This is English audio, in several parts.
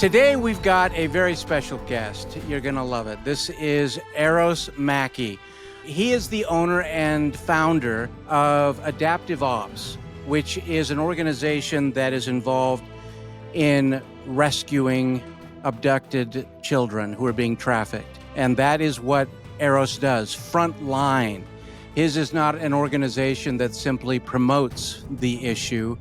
Today we've got a very special guest. You're going to love it. This is Aros Mackey. He is the owner and founder of Adaptive Ops, which is an organization that is involved in rescuing abducted children who are being trafficked. And that is what Aros does, front line. His is not an organization that simply promotes the issue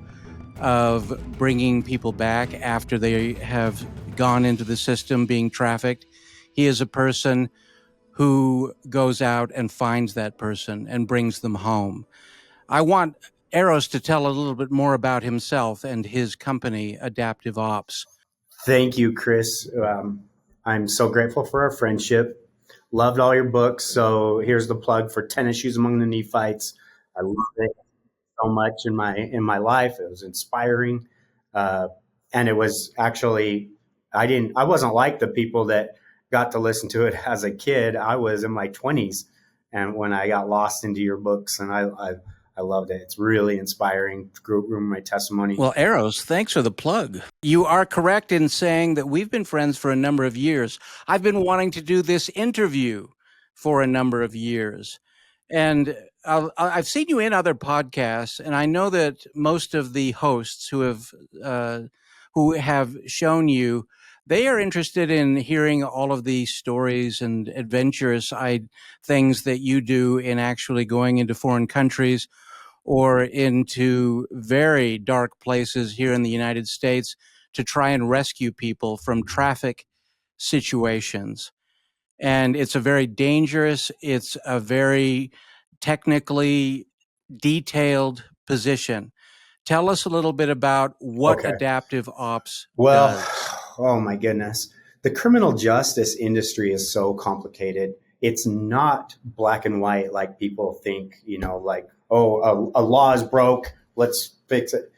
of bringing people back after they have gone into the system being trafficked. He is a person who goes out and finds that person and brings them home. I want Aros to tell a little bit more about himself and his company, Adaptive Ops. Thank you, Chris. I'm so grateful for our friendship. Loved all your books. So here's the plug for Tennis Shoes Among the Nephites. I love it so much in my life. It was inspiring. And it was actually, I wasn't like the people that got to listen to it as a kid. I was in my 20s and when I got lost into your books, and I loved it. It's really inspiring. Grew my testimony. Well, Aros, thanks for the plug. You are correct in saying that we've been friends for a number of years. I've been wanting to do this interview for a number of years. And I've seen you in other podcasts, and I know that most of the hosts who have shown you, they are interested in hearing all of the stories and adventurous things that you do in actually going into foreign countries or into very dark places here in the United States to try and rescue people from traffic situations. And it's a very dangerous, it's a very technically detailed position. Tell us a little bit about what Adaptive Ops does. Oh my goodness. The criminal justice industry is so complicated. It's not black and white like people think, like, oh, a law is broke, let's fix it.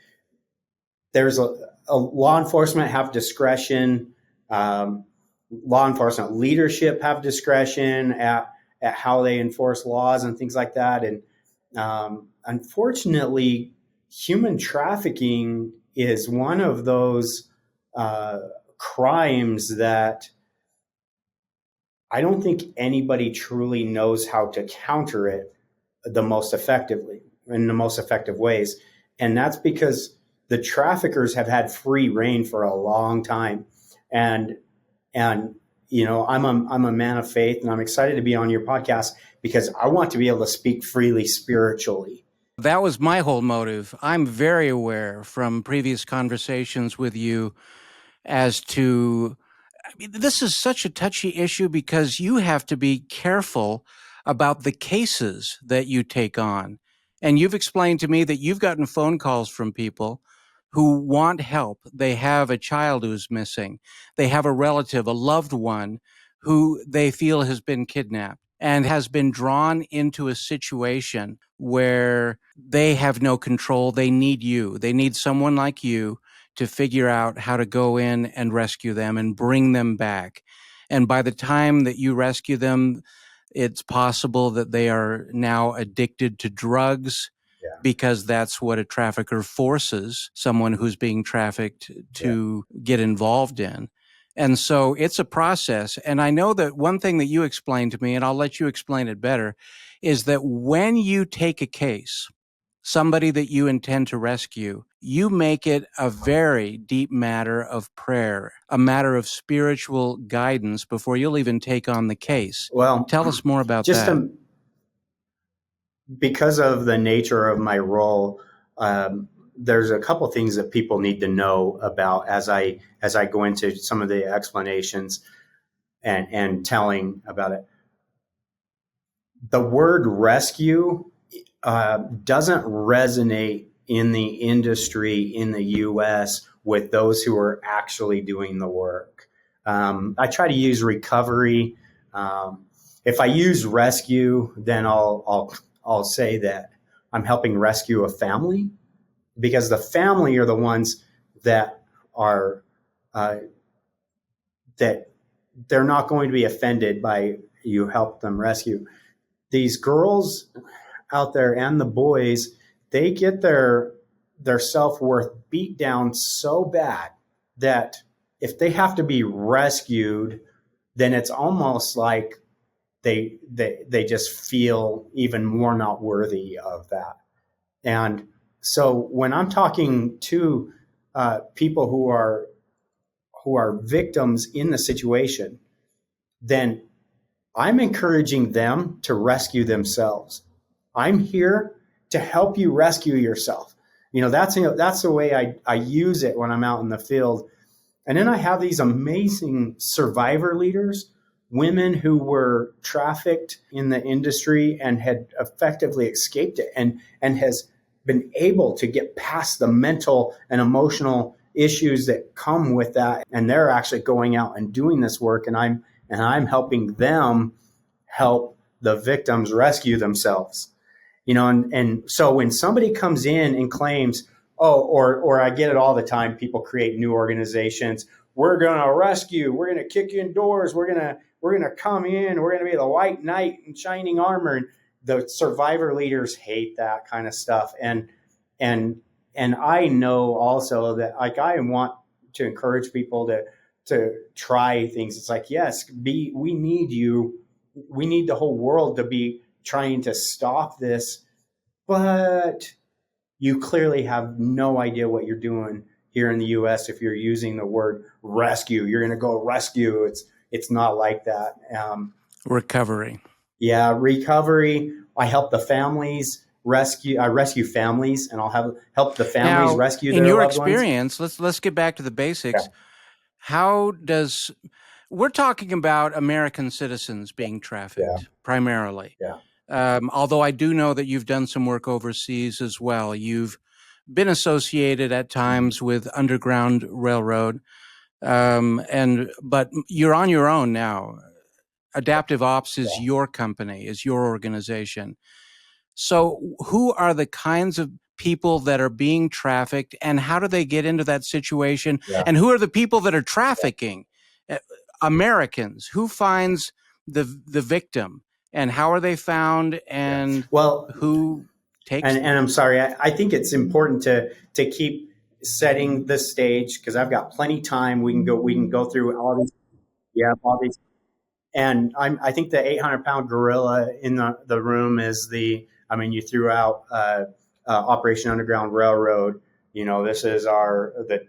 There's a law enforcement have discretion. Law enforcement leadership have discretion at how they enforce laws and things like that. And unfortunately, human trafficking is one of those crimes that I don't think anybody truly knows how to counter it in the most effective ways. And that's because the traffickers have had free reign for a long time. And I'm a man of faith, and I'm excited to be on your podcast because I want to be able to speak freely spiritually. That was my whole motive. I'm very aware from previous conversations with you as to, this is such a touchy issue because you have to be careful about the cases that you take on. And you've explained to me that you've gotten phone calls from people who want help. They have a child who's missing. They have a relative, a loved one who they feel has been kidnapped and has been drawn into a situation where they have no control. They need you. They need someone like you to figure out how to go in and rescue them and bring them back. And by the time that you rescue them, it's possible that they are now addicted to drugs, because that's what a trafficker forces someone who's being trafficked to get involved in. And so it's a process. And I know that one thing that you explained to me, and I'll let you explain it better, is that when you take a case, somebody that you intend to rescue, you make it a very deep matter of prayer, a matter of spiritual guidance before you'll even take on the case. Well, tell us more about that. Because of the nature of my role, there's a couple things that people need to know about as I go into some of the explanations and telling about it. The word rescue doesn't resonate in the industry in the U.S. with those who are actually doing the work. I try to use recovery. If I use rescue, then I'll say that I'm helping rescue a family, because the family are the ones that are that they're not going to be offended by you help them rescue. These girls out there and the boys, they get their self-worth beat down so bad that if they have to be rescued, then it's almost like they just feel even more not worthy of that. And so when I'm talking to people who are victims in the situation, then I'm encouraging them to rescue themselves. I'm here to help you rescue yourself. That's the way I use it when I'm out in the field. And then I have these amazing survivor leaders, women who were trafficked in the industry and had effectively escaped it and has been able to get past the mental and emotional issues that come with that. And they're actually going out and doing this work. And I'm helping them help the victims rescue themselves. And so when somebody comes in and claims, or I get it all the time, people create new organizations. We're going to rescue. We're going to kick you indoors. We're going to come in. We're going to be the white knight in shining armor. And the survivor leaders hate that kind of stuff. And I know also that, like, I want to encourage people to try things. It's like, yes, we need you. We need the whole world to be trying to stop this, but you clearly have no idea what you're doing here in the US if you're using the word rescue. You're going to go rescue. It's not like that. Recovery. Yeah, recovery. I help the families rescue. I rescue families, and I'll help the families Now, rescue in their your loved ones. experience, let's get back to the basics. Yeah. We're talking about American citizens being trafficked primarily. Yeah. Although I do know that you've done some work overseas as well. You've been associated at times with Underground Railroad, but you're on your own now. Adaptive Ops is your company, is your organization. So who are the kinds of people that are being trafficked, and how do they get into that situation? Yeah. And who are the people that are trafficking? Americans. Who finds the victim, and how are they found, and who takes them? And I'm sorry, I think it's important to keep setting the stage, because I've got plenty time. We can go through all these. Yeah, all these. And I think the 800-pound gorilla in the room is you threw out Operation Underground Railroad. This is the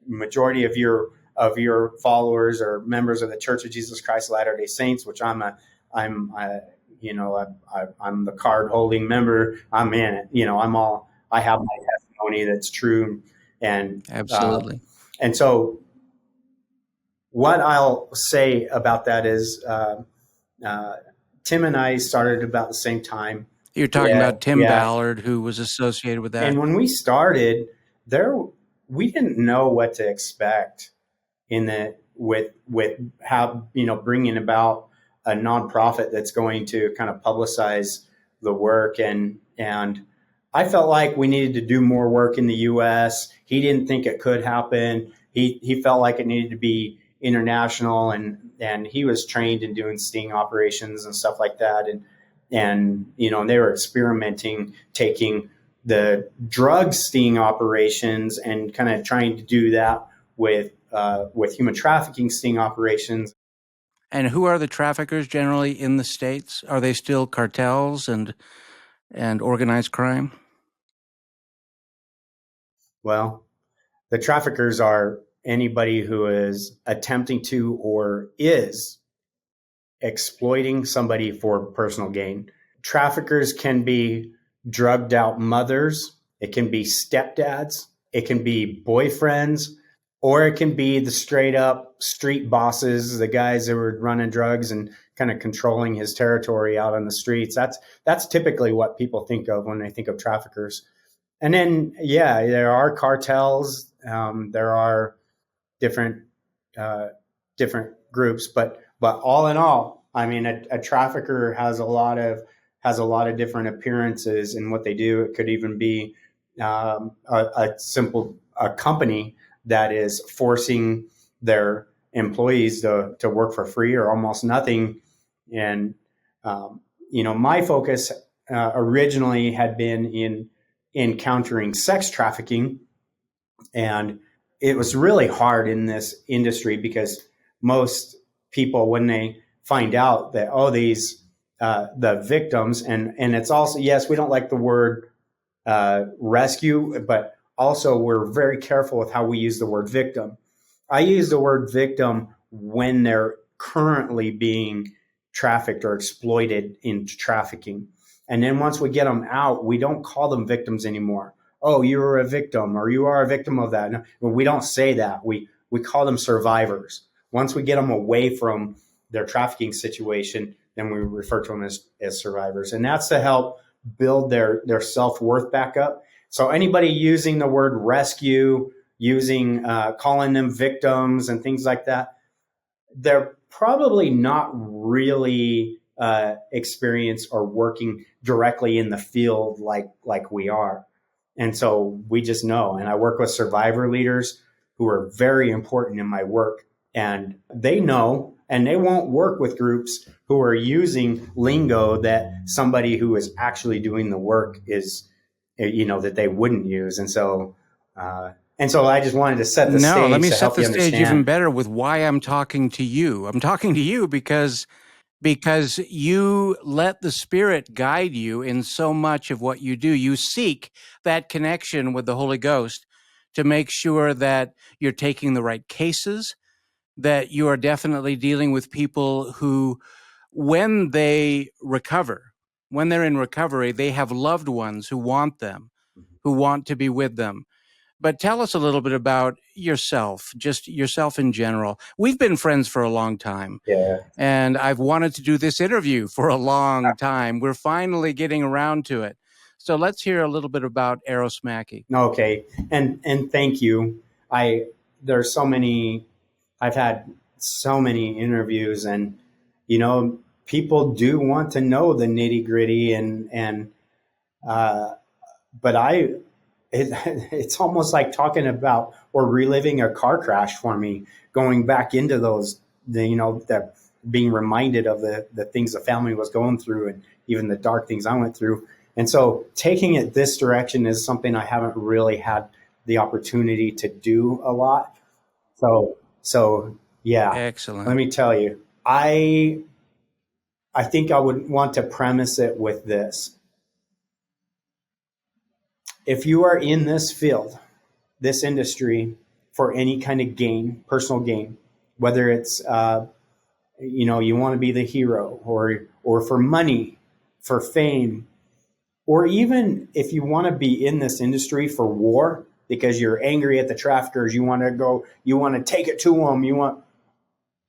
majority of your followers are members of the Church of Jesus Christ of Latter-day Saints, which I'm the card holding member. I'm in it. I have my testimony that's true. And absolutely. And so what I'll say about that is, Tim and I started about the same time. You're talking about Tim Ballard, who was associated with that. And when we started we didn't know what to expect with how, bringing about a nonprofit that's going to kind of publicize the work. And I felt like we needed to do more work in the US. He didn't think it could happen. He felt like it needed to be international, and he was trained in doing sting operations and stuff like that. And they were experimenting, taking the drug sting operations and kind of trying to do that with human trafficking sting operations. And who are the traffickers generally in the States? Are they still cartels and organized crime? Well, the traffickers are anybody who is attempting to or is exploiting somebody for personal gain. Traffickers can be drugged out mothers. It can be stepdads. It can be boyfriends, or it can be the straight up street bosses, the guys that were running drugs and kind of controlling his territory out on the streets. That's typically what people think of when they think of traffickers. And then, there are cartels. There are different groups, but all in all, a trafficker has a lot of different appearances in what they do. It could even be a simple company that is forcing their employees to work for free or almost nothing. And my focus originally had been in countering sex trafficking, and it was really hard in this industry because most people, when they find out that, oh, these the victims, and it's also, yes, we don't like the word rescue, but also we're very careful with how we use the word victim. I use the word victim when they're currently being trafficked or exploited into trafficking. And then once we get them out, we don't call them victims anymore. Oh, you were a victim, or you are a victim of that. No, we don't say that. We call them survivors. Once we get them away from their trafficking situation, then we refer to them as survivors. And that's to help build their self-worth back up. So anybody using the word rescue, using calling them victims and things like that, they're probably not really experienced or working directly in the field like we are. And so we just know. And I work with survivor leaders who are very important in my work. And they know, and they won't work with groups who are using lingo that somebody who is actually doing the work is, that they wouldn't use. And so I just wanted to set the stage. Let me to set help the you stage understand. even better with why I'm talking to you. I'm talking to you because you let the Spirit guide you in so much of what you do. You seek that connection with the Holy Ghost to make sure that you're taking the right cases, that you are definitely dealing with people who, when they recover, when they're in recovery, they have loved ones who want them, who want to be with them. But tell us a little bit about yourself, just yourself in general. We've been friends for a long time. Yeah. And I've wanted to do this interview for a long time. We're finally getting around to it. So let's hear a little bit about Aros Mackey. Okay. And thank you. There's so many, I've had so many interviews, and, people do want to know the nitty gritty, but it's almost like talking about or reliving a car crash for me, going back into that being reminded of the things the family was going through, and even the dark things I went through. And so taking it this direction is something I haven't really had the opportunity to do a lot. So yeah. Excellent. Let me tell you, I think I would want to premise it with this. If you are in this field, this industry, for any kind of gain, personal gain, whether it's you want to be the hero, or for money, for fame, or even if you want to be in this industry for war because you're angry at the traffickers, you want to take it to them,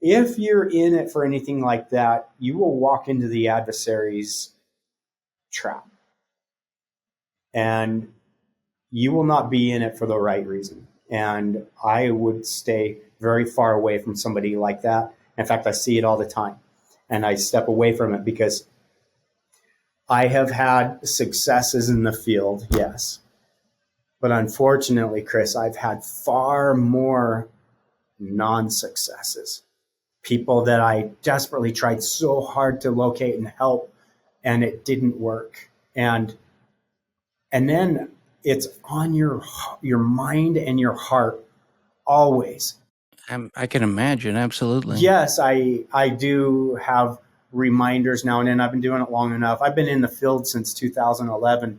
if you're in it for anything like that, you will walk into the adversary's trap, and you will not be in it for the right reason. And I would stay very far away from somebody like that. In fact, I see it all the time, and I step away from it because I have had successes in the field, yes. But unfortunately, Chris, I've had far more non-successes. People that I desperately tried so hard to locate and help, and it didn't work. And then it's on your mind and your heart always. I can imagine, absolutely. Yes, I do have reminders now and then. I've been doing it long enough. I've been in the field since 2011,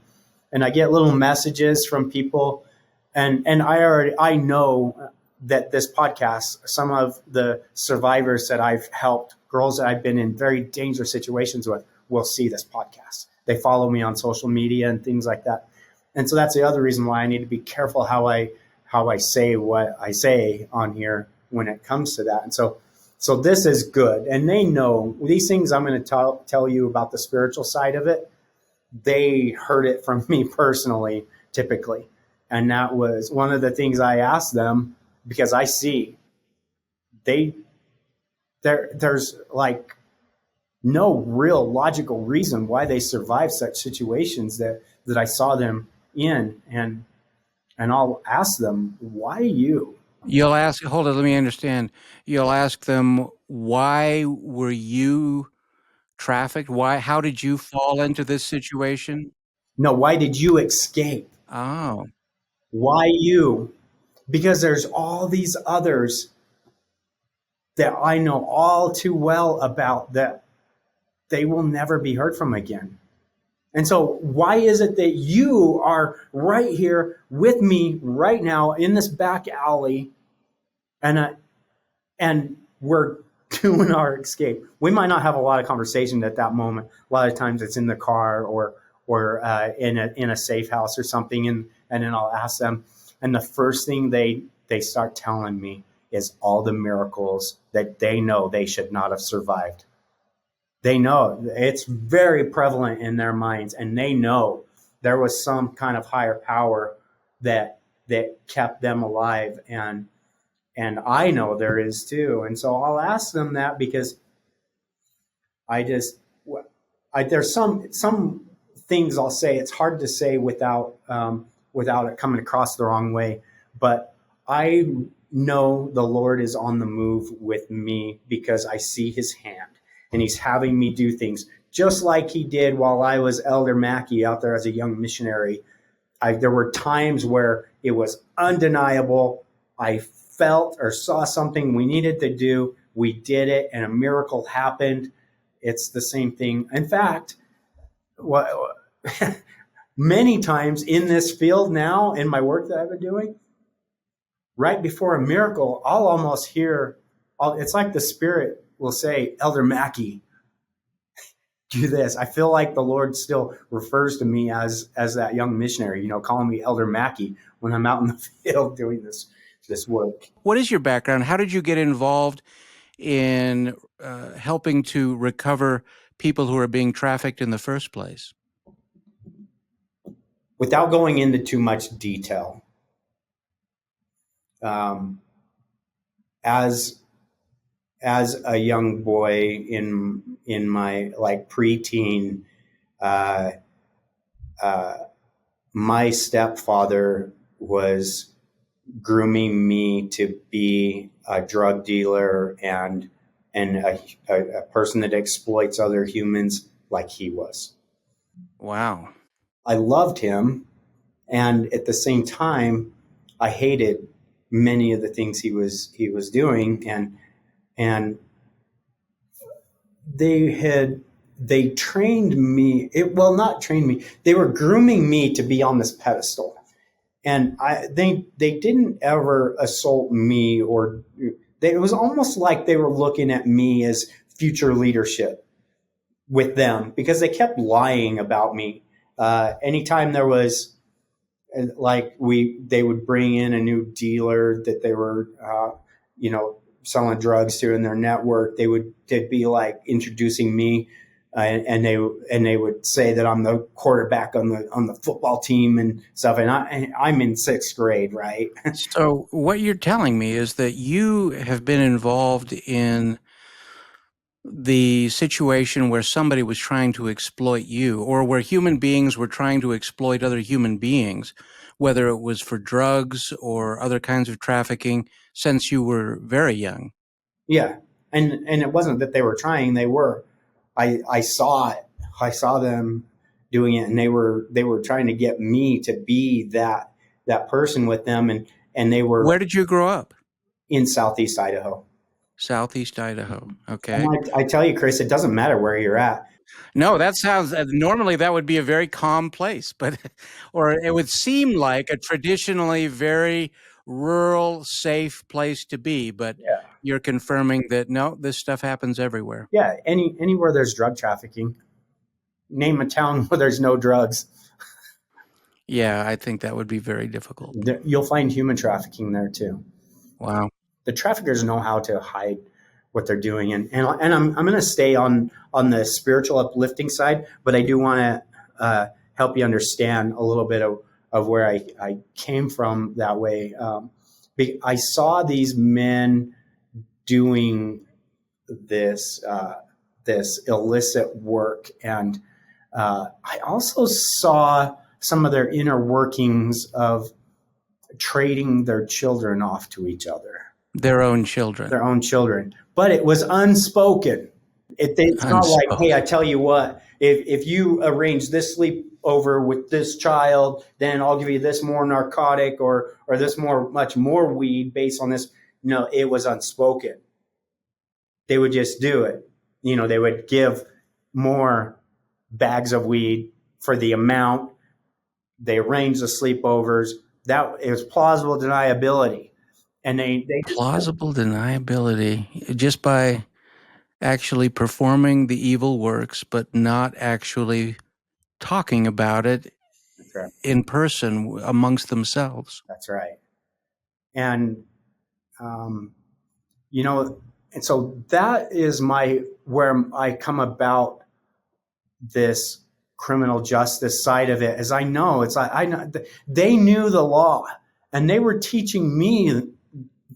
and I get little messages from people, and I know that this podcast, some of the survivors that I've helped, girls that I've been in very dangerous situations with, will see this podcast. They follow me on social media and things like that. And so that's the other reason why I need to be careful how I say what I say on here when it comes to that. And so this is good. And they know these things I'm going to tell you about the spiritual side of it. They heard it from me personally, typically. And that was one of the things I asked them, because I see there's like no real logical reason why they survive such situations that I saw them in. And I'll ask them, why you? You'll ask, hold on, let me understand. You'll ask them, why were you trafficked? How did you fall into this situation? No, why did you escape? Oh. Why you? because there's all these others that I know all too well about that they will never be heard from again. And so why is it that you are right here with me right now in this back alley, and we're doing our escape? We might not have a lot of conversation at that moment. A lot of times it's in the car or in a safe house or something, and then I'll ask them, and the first thing they start telling me is all the miracles that they know they should not have survived. They know it's very prevalent in their minds, and they know there was some kind of higher power that kept them alive, and I know there is too. And so I'll ask them that because there's some things I'll say it's hard to say without it coming across the wrong way, but I know the Lord is on the move with me because I see his hand. And he's having me do things just like he did while I was Elder Mackey out there as a young missionary. There were times where it was undeniable. I felt or saw something we needed to do. We did it, and a miracle happened. It's the same thing. In fact, many times in this field now, in my work that I've been doing, right before a miracle, I'll almost hear, it's like the Spirit will say, Elder Mackey, do this. I feel like the Lord still refers to me as that young missionary, calling me Elder Mackey when I'm out in the field doing this work. What is your background? How did you get involved in helping to recover people who are being trafficked in the first place? Without going into too much detail, as a young boy in my preteen, my stepfather was grooming me to be a drug dealer and a person that exploits other humans like he was. Wow. I loved him, and at the same time, I hated many of the things he was doing, and they trained me. Not trained me. They were grooming me to be on this pedestal, and they didn't ever assault me, it was almost like they were looking at me as future leadership with them, because they kept lying about me. Anytime there was they would bring in a new dealer that they were selling drugs to in their network, they'd be introducing me, and they would say that I'm the quarterback on the football team and stuff, and I'm in sixth grade, right? So what you're telling me is that you have been involved in the situation where somebody was trying to exploit you, or where human beings were trying to exploit other human beings, whether it was for drugs or other kinds of trafficking, since you were very young. Yeah. And it wasn't that they were trying, they were. I saw it. I saw them doing it, and they were trying to get me to be that person with them, and they were. Where did you grow up? In Southeast Idaho. Southeast Idaho. Okay. And I tell you, Chris, it doesn't matter where you're at. No, that sounds, normally that would be a very calm place, or it would seem like a traditionally very rural, safe place to be, but Yeah. You're confirming that no, this stuff happens everywhere. Yeah, anywhere there's drug trafficking. Name a town where there's no drugs. Yeah, I think that would be very difficult. You'll find human trafficking there too. Wow. The traffickers know how to hide what they're doing, and I'm going to stay on the spiritual uplifting side, but I do want to help you understand a little bit of where I came from that way. I saw these men doing this illicit work, and I also saw some of their inner workings of trading their children off to each other. Their own children. Their own children. But it was unspoken. It's not like, hey, I tell you what, if you arrange this over with this child, then I'll give you this more narcotic or this much more weed based on this. No, it was unspoken. They would just do it. They would give more bags of weed for the amount. They arranged the sleepovers. That it was plausible deniability. And they Plausible deniability, just by actually performing the evil works, but not actually talking about it That's right. in person amongst themselves. That's right. And um, and so that is where I come about this criminal justice side of it. As I know, it's like I know they knew the law, and they were teaching me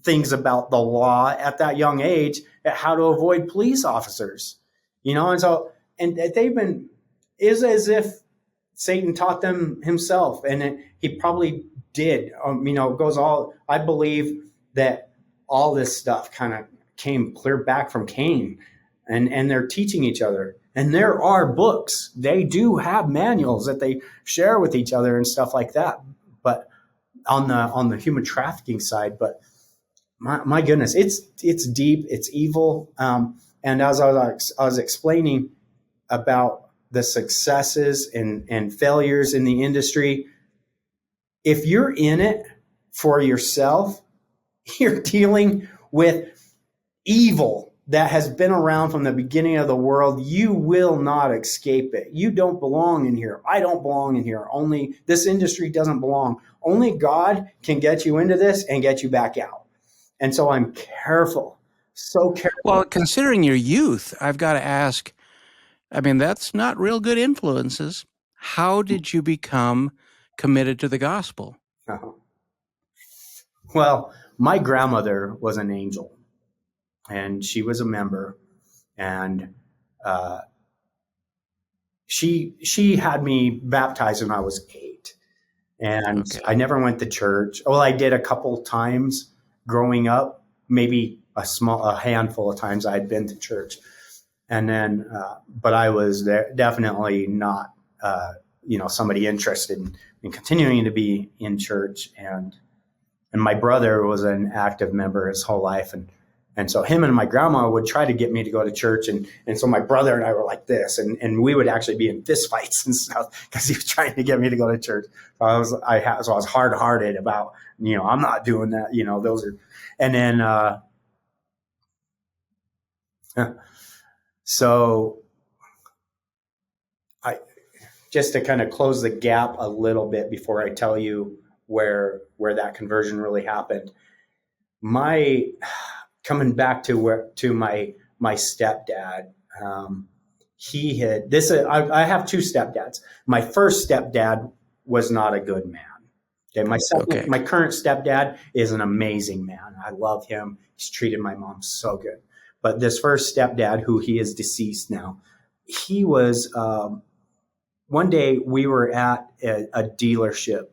things about the law at that young age, at how to avoid police officers. And so they've been is as if Satan taught them himself, and he probably did. Goes all. I believe that all this stuff kind of came clear back from Cain, and they're teaching each other. And there are books. They do have manuals that they share with each other and stuff like that. But on the human trafficking side, but my goodness, it's deep, it's evil. And as I was explaining about the successes and failures in the industry, if you're in it for yourself, you're dealing with evil that has been around from the beginning of the world. You will not escape it. You don't belong in here. I don't belong in here. Only this industry doesn't belong. Only God can get you into this and get you back out. And so I'm careful, so careful. Well, considering your youth, I've got to ask, I mean, that's not real good influences. How did you become committed to the gospel? Well, my grandmother was an angel, and she was a member, and she had me baptized when I was 8, and Okay. I never went to church. Well, I did a couple times growing up, maybe a handful of times I had been to church, and then but I was definitely not somebody interested in continuing to be in church, and my brother was an active member his whole life, and so him and my grandma would try to get me to go to church. And so my brother and I were like this, and we would actually be in fist fights and stuff because he was trying to get me to go to church. So I was hard hearted about, I'm not doing that. Those are, and then, so just to kind of close the gap a little bit before I tell you where that conversion really happened. Coming back to my stepdad, he had this. I have 2 stepdads. My first stepdad was not a good man. Okay, my current stepdad is an amazing man. I love him. He's treated my mom so good. But this first stepdad, who he is deceased now, he was. One day we were at a dealership,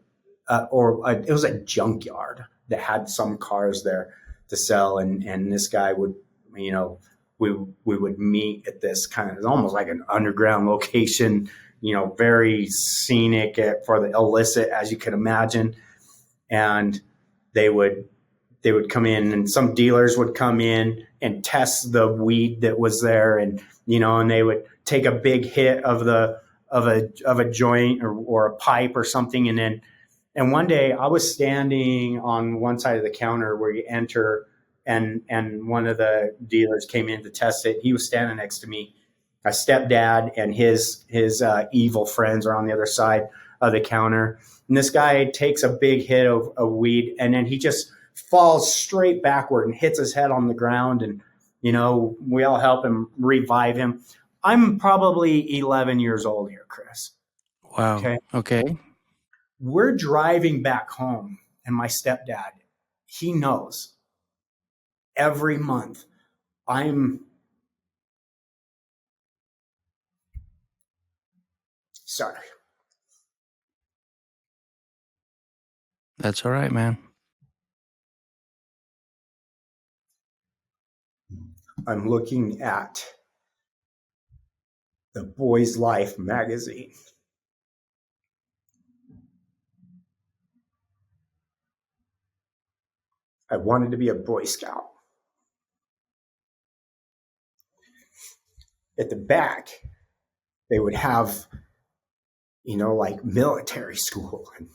it was a junkyard that had some cars there to sell, and this guy would, we would meet at this kind of almost like an underground location, very scenic for the illicit, as you could imagine. And they would come in, and some dealers would come in and test the weed that was there, and and they would take a big hit of a joint or a pipe or something, and one day I was standing on one side of the counter where you enter, and one of the dealers came in to test it. He was standing next to me. My stepdad and his evil friends are on the other side of the counter. And this guy takes a big hit of weed, and then he just falls straight backward and hits his head on the ground. And, we all help him revive him. I'm probably 11 years old here, Chris. Wow. Okay. We're driving back home, and my stepdad, he knows every month I'm sorry. That's all right, man. I'm looking at the Boy's Life magazine, I wanted to be a Boy Scout. At the back, they would have, like military school and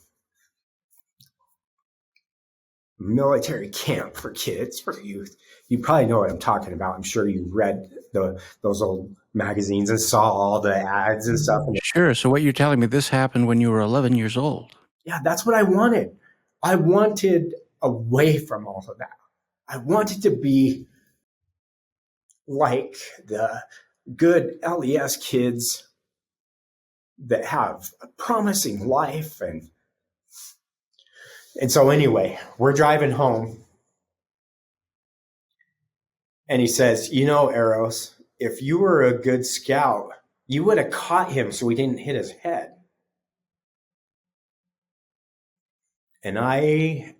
military camp for kids, for youth. You probably know what I'm talking about. I'm sure you read those old magazines and saw all the ads and stuff. Sure. So what you're telling me, this happened when you were 11 years old. Yeah, that's what I wanted. I wanted away from all of that. I wanted to be like the good LES kids that have a promising life. And so anyway, we're driving home. And he says, Aros, if you were a good scout, you would have caught him so he didn't hit his head. And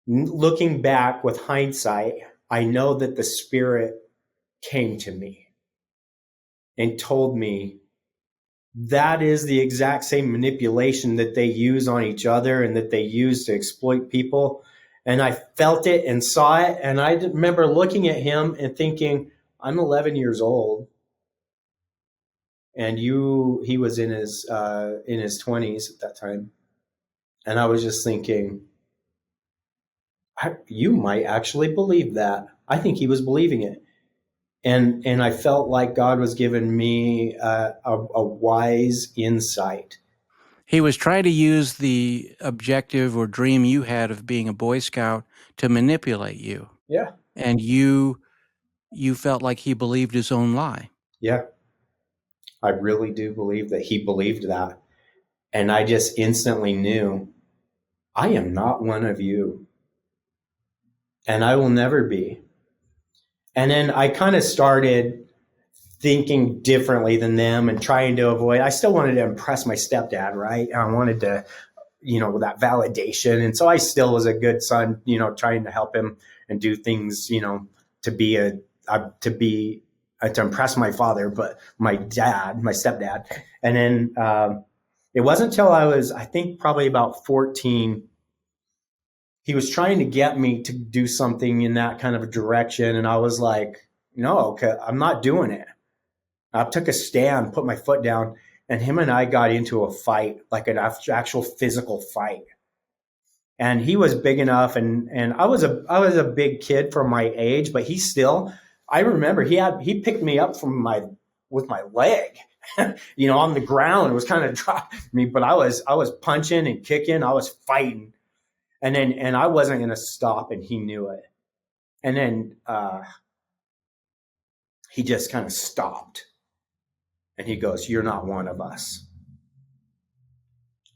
looking back with hindsight, I know that the Spirit came to me and told me that is the exact same manipulation that they use on each other and that they use to exploit people. And I felt it and saw it. And I remember looking at him and thinking, I'm 11 years old. And he was in his 20s at that time. And I was just thinking, you might actually believe that. I think he was believing it. And I felt like God was giving me a wise insight. He was trying to use the objective or dream you had of being a Boy Scout to manipulate you. Yeah. And you felt like he believed his own lie. Yeah. I really do believe that he believed that. And I just instantly knew, I am not one of you. And I will never be. And then I kind of started thinking differently than them and trying to avoid. I still wanted to impress my stepdad, right? I wanted to, that validation. And so I still was a good son, trying to help him and do things, to impress my father, but my stepdad. And then it wasn't until I was, I think, probably about 14. He was trying to get me to do something in that kind of a direction. And I was like, no, I'm not doing it. I took a stand, put my foot down, and him and I got into a fight, like an actual physical fight. And he was big enough, and I was a big kid for my age, but I remember he picked me up with my leg, on the ground. It was kind of dropping me, but I was punching and kicking, I was fighting. And I wasn't going to stop, and he knew it. And then he just kind of stopped. And he goes, "You're not one of us."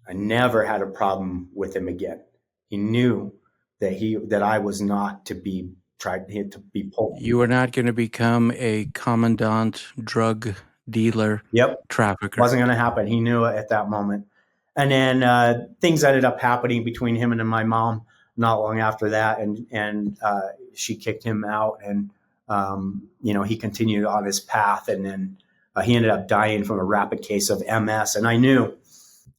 I never had a problem with him again. He knew that I was not to be tried to be pulled. You were not going to become a commandant drug dealer. Yep. Trafficker. Wasn't going to happen. He knew it at that moment. And then things ended up happening between him and my mom not long after that. And she kicked him out, and, he continued on his path. And then he ended up dying from a rapid case of MS. And I knew,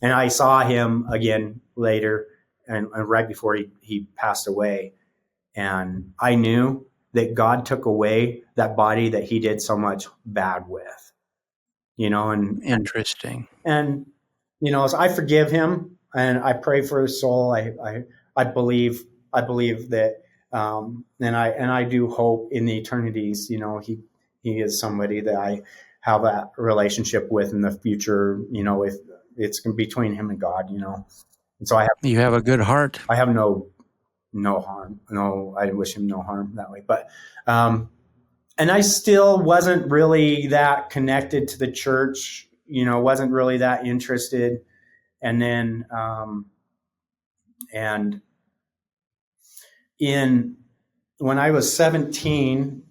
and I saw him again later and right before he passed away. And I knew that God took away that body that he did so much bad with, and interesting. And, so I forgive him and I pray for his soul. I believe that, and I do hope in the eternities, he is somebody that I have that relationship with in the future, if it's between him and God, And so you have a good heart. I have no harm. No, I wish him no harm that way. But, and I still wasn't really that connected to the church, wasn't really that interested. And then, when I was 17,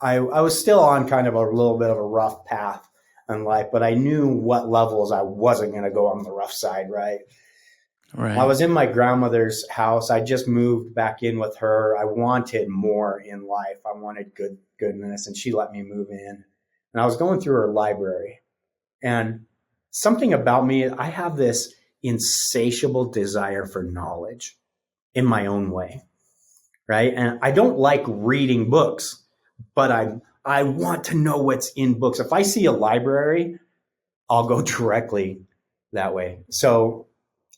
I was still on kind of a little bit of a rough path in life, but I knew what levels I wasn't going to go on the rough side, right? Right. I was in my grandmother's house. I just moved back in with her. I wanted more in life. I wanted goodness, and she let me move in. And I was going through her library, and something about me, I have this insatiable desire for knowledge. in my own way, right? And I don't like reading books, but I want to know what's in books. If I see a library, I'll go directly that way. So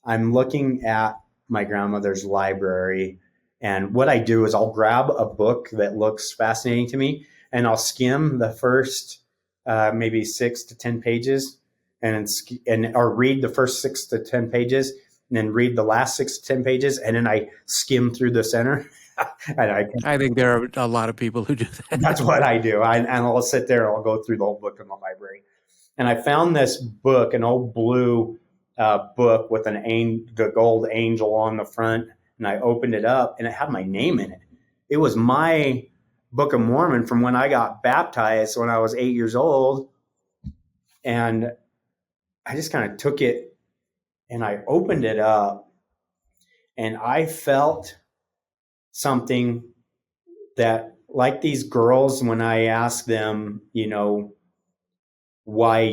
I'm looking at my grandmother's library, and what I do is I'll grab a book that looks fascinating to me, and I'll skim the first maybe 6 to 10 pages, or read the first 6 to 10 pages, and then read the last 6 to 10 pages, and then I skim through the center. And I think there are a lot of people who do that. that's what I do. And I'll sit there and I'll go through the whole book in the library. And I found this book, an old blue book with the gold angel on the front. And I opened it up and it had my name in it. It was my Book of Mormon from when I got baptized when I was 8 years old. And I just kind of took it and I opened it up and I felt something that, like these girls, when I asked them, why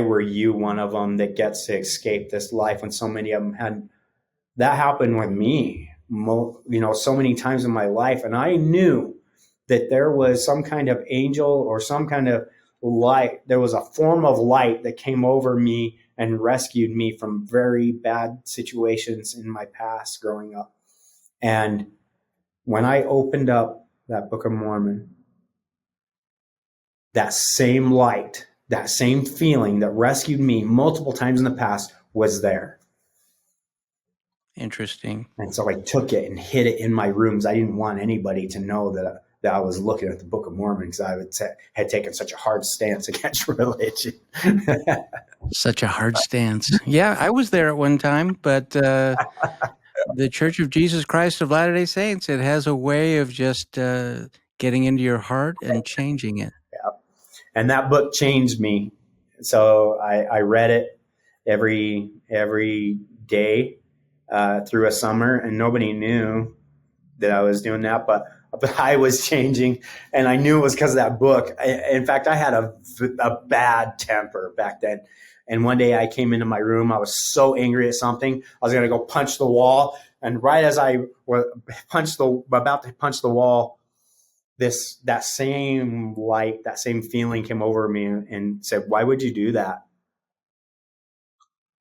were you one of them that gets to escape this life when so many of them had, that happened with me, so many times in my life. And I knew that there was some kind of angel or some kind of light. There was a form of light that came over me and rescued me from very bad situations in my past growing up. And when I opened up that Book of Mormon, that same light, that same feeling that rescued me multiple times in the past was there. Interesting. And so I took it and hid it in my rooms. I didn't want anybody to know that I was looking at the Book of Mormon because I had taken such a hard stance against religion. Such a hard stance. Yeah, I was there at one time, but the Church of Jesus Christ of Latter-day Saints, it has a way of just getting into your heart and changing it. Yeah. And that book changed me. So I read it every day through a summer, and nobody knew that I was doing that, but I was changing, and I knew it was because of that book. In fact, I had a bad temper back then. And one day I came into my room, I was so angry at something, I was going to go punch the wall. And right as I was about to punch the wall, that same light, that same feeling came over me and said, "Why would you do that?"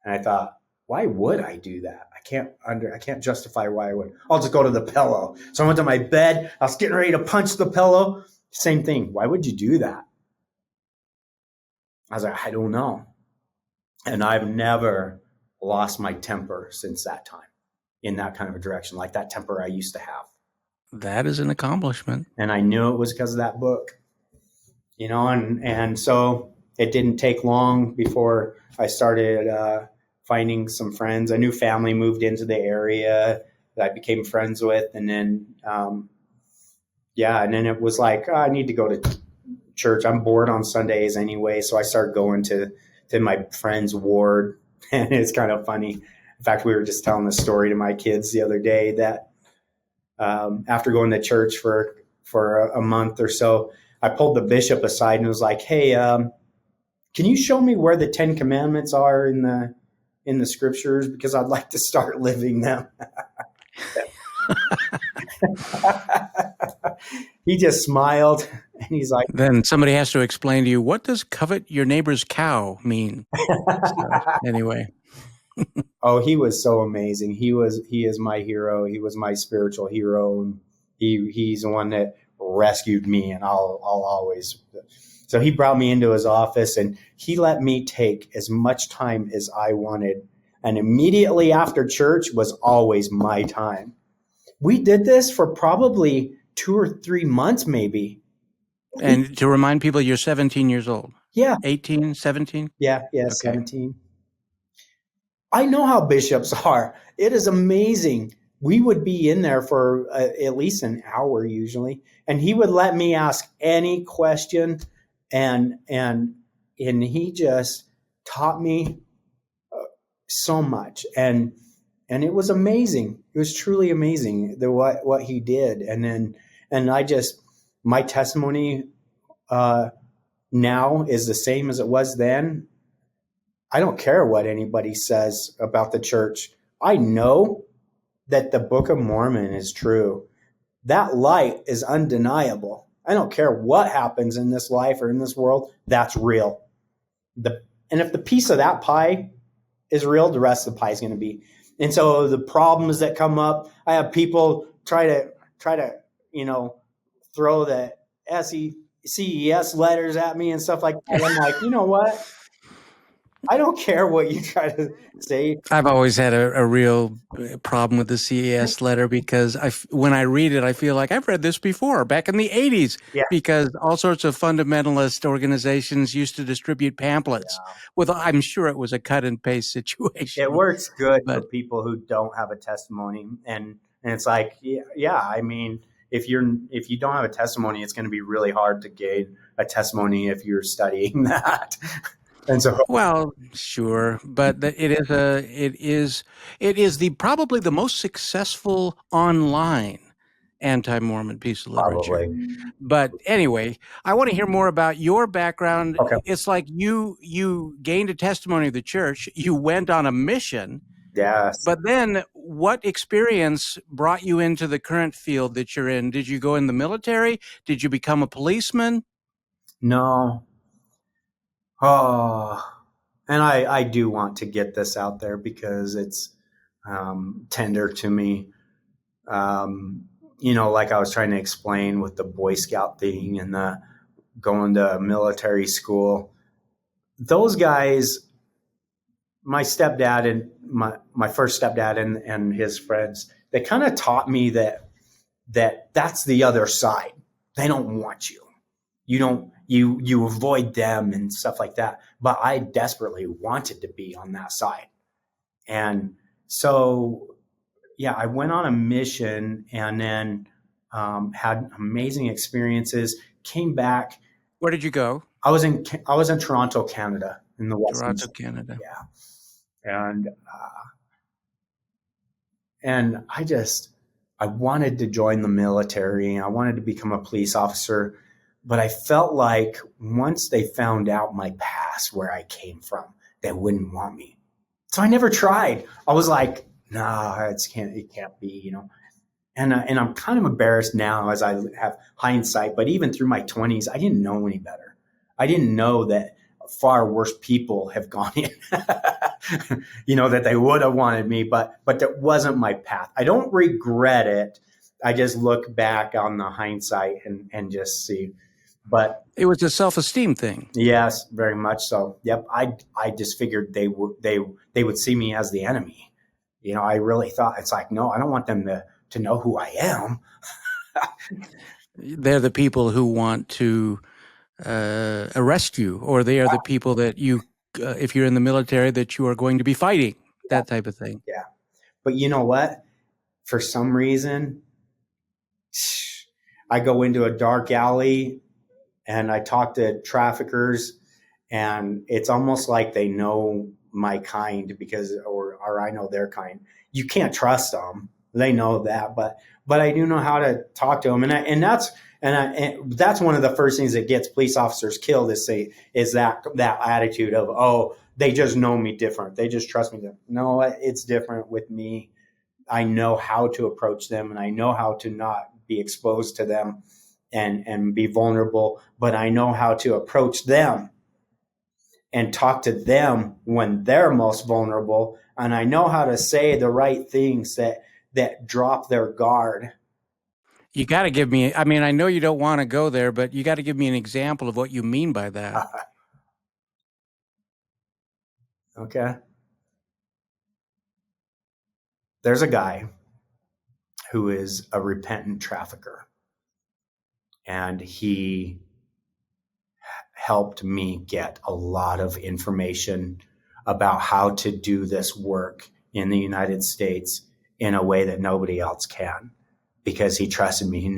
And I thought, why would I do that? I can't justify why I would. I'll just go to the pillow. So I went to my bed. I was getting ready to punch the pillow. Same thing. Why would you do that? I was like, I don't know. And I've never lost my temper since that time in that kind of a direction, like that temper I used to have. That is an accomplishment. And I knew it was because of that book, and so it didn't take long before I started finding some friends. A new family moved into the area that I became friends with. And then, and then it was like, I need to go to church. I'm bored on Sundays anyway. So I started going to my friend's ward. And it's kind of funny. In fact, we were just telling this story to my kids the other day that after going to church for a month or so, I pulled the bishop aside and was like, "Hey, can you show me where the 10 Commandments are in the scriptures? Because I'd like to start living them." He just smiled and he's like, Then somebody has to explain to you, what does covet your neighbor's cow mean? So, anyway. Oh, he was so amazing. He is my hero. He was my spiritual hero. And he's the one that rescued me, and I'll always. So he brought me into his office and he let me take as much time as I wanted. And immediately after church was always my time. We did this for probably 2 or 3 months, maybe. And to remind people, you're 17 years old. Yeah. 18, 17? Yeah, Okay. 17. I know how bishops are. It is amazing. We would be in there for at least an hour usually, and he would let me ask any question, and he just taught me so much, and it was amazing. It was truly amazing what he did, and my testimony now is the same as it was then. I don't care what anybody says about the church. I know that the Book of Mormon is true, that light is undeniable. I don't care what happens in this life or in this world, that's real. And if the piece of that pie is real, the rest of the pie is going to be. And so the problems that come up, I have people try to throw the CES letters at me and stuff like that. I'm like, you know what? I don't care what you try to say. I've always had a real problem with the CES letter because when I read it, I feel like I've read this before back in the 80s, Yeah. because all sorts of fundamentalist organizations used to distribute pamphlets with, I'm sure it was a cut and paste situation. It works good for But people who don't have a testimony. And it's like, yeah, I mean, if you don't have a testimony, it's going to be really hard to gain a testimony if you're studying that. And so, well, sure, but it is probably the most successful online anti-Mormon piece of literature. probably. But anyway, I want to hear more about your background. Okay. It's like you gained a testimony of the church, you went on a mission, Yes. but then what experience brought you into the current field that you're in? Did you go in the military? Did you become a policeman? No. Oh, and I do want to get this out there because it's tender to me. Like I was trying to explain with the Boy Scout thing and the going to military school. Those guys, my stepdad and my first stepdad and his friends, they kind of taught me that's the other side. They don't want you. You avoid them and stuff like that. But I desperately wanted to be on that side. And so, yeah, I went on a mission and then had amazing experiences, came back. Where did you go? I was in Toronto, Canada, in the Western Toronto, Canada. Yeah. And I wanted to join the military. I wanted to become a police officer. But I felt like once they found out my past, where I came from, they wouldn't want me. So I never tried. I was like, nah, it can't be, And I'm kind of embarrassed now as I have hindsight. But even through my 20s, I didn't know any better. I didn't know that far worse people have gone in, that they would have wanted me. But that wasn't my path. I don't regret it. I just look back on the hindsight and just see. But it was a self-esteem thing. Yes, very much so. Yep. I just figured they would see me as the enemy. I really thought, it's like, no, I don't want them to know who I am. They're the people who want to arrest you, or they are the people that you, if you're in the military, that you are going to be fighting, that type of thing. Yeah. But you know what? For some reason, I go into a dark alley and I talk to traffickers, and it's almost like they know my kind or I know their kind. You can't trust them. They know that, but I do know how to talk to them. And that's one of the first things that gets police officers killed is that attitude of, oh, they just know me different. They just trust me. No, it's different with me. I know how to approach them, and I know how to not be exposed to them and be vulnerable, but I know how to approach them and talk to them when they're most vulnerable. And I know how to say the right things that drop their guard. You got to give me, I mean, I know you don't want to go there, but you got to give me an example of what you mean by that. Okay. There's a guy who is a repentant trafficker, and he helped me get a lot of information about how to do this work in the United States in a way that nobody else can, because he trusted me. He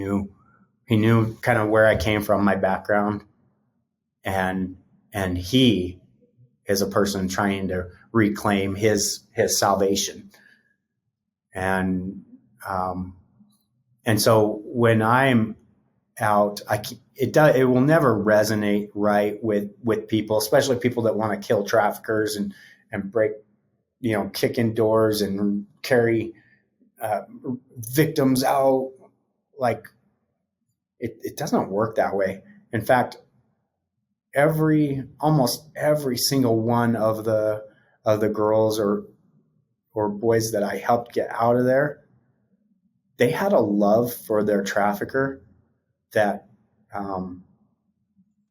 knew kind of where I came from, my background, and he is a person trying to reclaim his salvation. And so when I'm out, it will never resonate right with people, especially people that want to kill traffickers and break, kick in doors and carry victims out. Like it doesn't work that way. In fact, almost every single one of the girls or boys that I helped get out of there, they had a love for their trafficker that